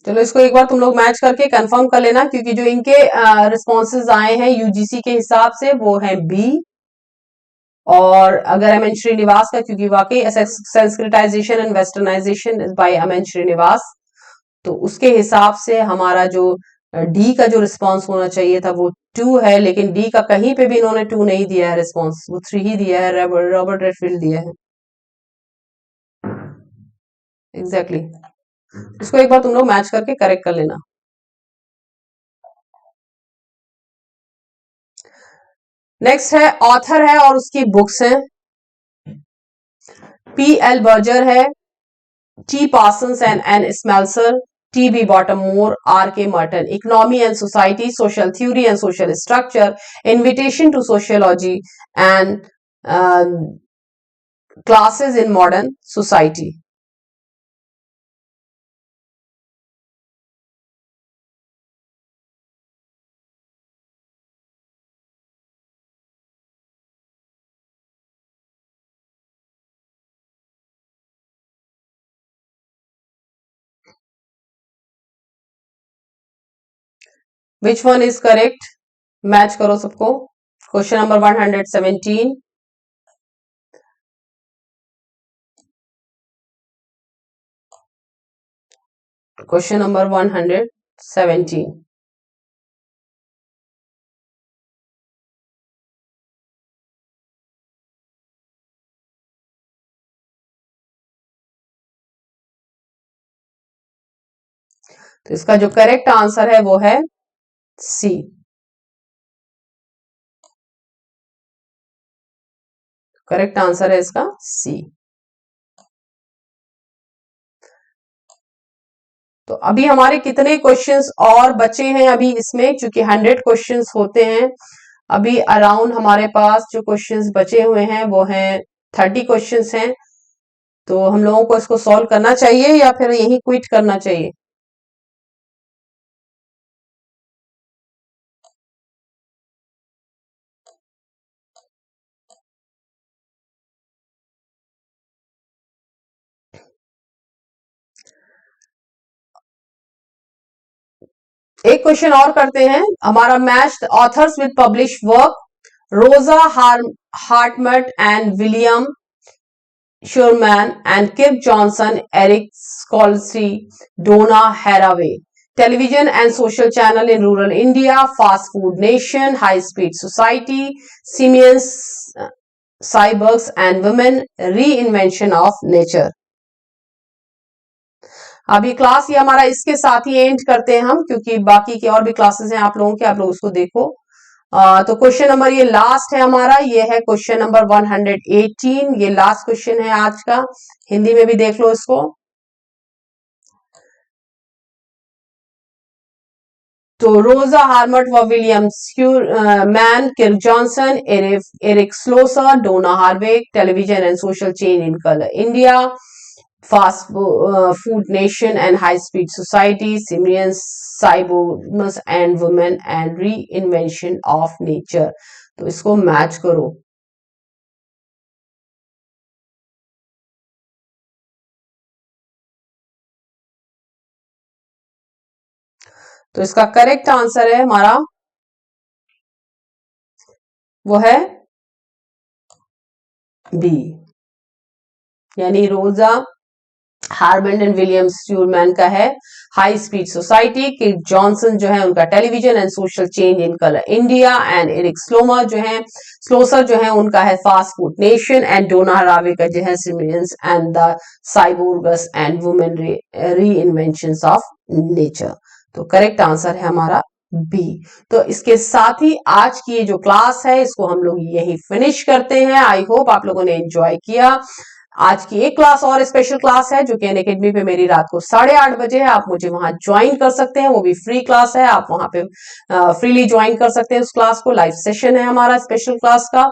चलो इसको एक बार तुम लोग मैच करके कंफर्म कर लेना, क्योंकि जो इनके रिस्पॉन्सेज आए हैं यूजीसी के हिसाब से वो है बी। और अगर M.N. श्रीनिवास का, क्योंकि वाकई Sanskritisation and westernisation by M.N. Srinivas, तो उसके हिसाब से हमारा जो डी का जो रिस्पॉन्स होना चाहिए था वो 2 है, लेकिन डी का कहीं पे भी इन्होंने 2 नहीं दिया है रिस्पॉन्स, वो 3 ही दिया है, रॉबर्ट रेडफील्ड दिया है। एग्जैक्टली इसको एक बार तुम लोग मैच करके करेक्ट कर लेना। नेक्स्ट है ऑथर है और उसकी बुक्स हैं। P.L. बर्जर है, T. Parsons and N. स्मेल्सर, T.B. Baltimore, R.K. Merton. Economy and Society, Social Theory and Social Structure, Invitation to Sociology, and Classes in Modern Society. Which one is correct? Match करो सबको. Question number 117. Question number 117. तो इसका जो correct answer है वो है सी. Correct answer है इसका सी. तो अभी हमारे कितने क्वेश्चंस और बचे हैं अभी इसमें, क्योंकि 100 क्वेश्चंस होते हैं. अभी अराउंड हमारे पास जो क्वेश्चंस बचे हुए हैं वो हैं 30 क्वेश्चंस हैं. तो हम लोगों को इसको सॉल्व करना चाहिए या फिर यही क्विट करना चाहिए? एक क्वेश्चन और करते हैं. हमारा match authors with publish work, Rosa Hartmut and William Schurman and Kirk Johnson, Eric Scalzi, Donna Haraway. Television and social channel in rural India, Fast Food Nation, High Speed Society, Siemens, Cyborgs and Women, Reinvention of Nature. अभी class ये हमारा इसके साथ ही and करते हैं हम, क्योंकि बाकी के और भी क्लासेस हैं आप लोगों के, आप लोग उसको देखो. तो क्वेश्चन नंबर ये लास्ट है हमारा, ये है क्वेश्चन नंबर 118. ये लास्ट क्वेश्चन है आज का. हिंदी में भी देख लो इसको. तो रोजा हार्मट व William man, Kirk Johnson, Eric Schlosser, Donna Haraway. Television and social change in colour India, Fast Food Nation and High Speed Society, Simeon's Cyborgs and Women and Reinvention of Nature. तो इसको match करो. तो इसका correct answer है हमारा वो है B, यानी रोजा हार्मंड एंड विलियम स्टूरमैन का है high speed society, Kirk Johnson जो है उनका television and social change in colour India, and Eric Schlosser जो है उनका है fast food nation, and Donna Haraway का जो है simians and the cyborgs and women reinventions of nature. तो करेक्ट आंसर है हमारा बी. तो इसके साथ ही आज की ये जो क्लास है इसको हम लोग यही फिनिश करते हैं. आई होप आप लोगों ने एंजॉय किया. आज की एक क्लास और स्पेशल क्लास है जो कि अनअकैडमी पे मेरी रात को 8:30 बजे है. आप मुझे वहां ज्वाइन कर सकते हैं, वो भी फ्री क्लास है. आप वहां पे फ्रीली ज्वाइन कर सकते हैं उस क्लास को. लाइव सेशन है हमारा स्पेशल क्लास का,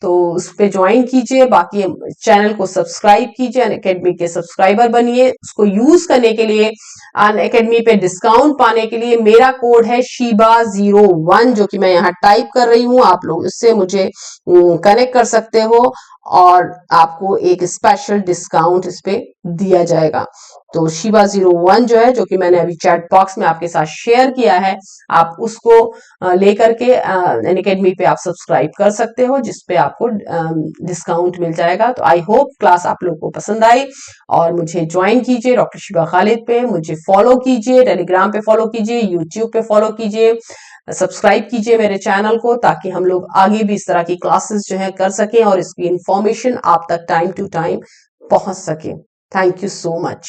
तो उस पर ज्वाइन कीजिए. बाकी चैनल को सब्सक्राइब कीजिए, अनअकैडमी के सब्सक्राइबर बनिए. उसको यूज करने के लिए, अनअकैडमी पे डिस्काउंट पाने के लिए मेरा कोड है शिबा01 जो कि मैं यहाँ टाइप कर रही हूँ. आप लोग इससे मुझे कनेक्ट कर सकते हो और आपको एक स्पेशल डिस्काउंट इस पे दिया जाएगा. तो शिबा01 जो है, जो कि मैंने अभी चैट बॉक्स में आपके साथ शेयर किया है, आप उसको लेकर के अनअकैडमी पे आप सब्सक्राइब कर सकते हो, जिसपे आपको डिस्काउंट मिल जाएगा. तो आई होप क्लास आप लोग को पसंद आई और मुझे ज्वाइन कीजिए डॉक्टर शिबा खालिद पे. मुझे फॉलो कीजिए, टेलीग्राम पे फॉलो कीजिए, यूट्यूब पे फॉलो कीजिए, सब्सक्राइब कीजिए मेरे चैनल को, ताकि हम लोग आगे भी इस तरह की क्लासेस जो है कर सकें और इसकी इंफॉर्मेशन आप तक टाइम टू टाइम पहुंच सके. Thank you so much.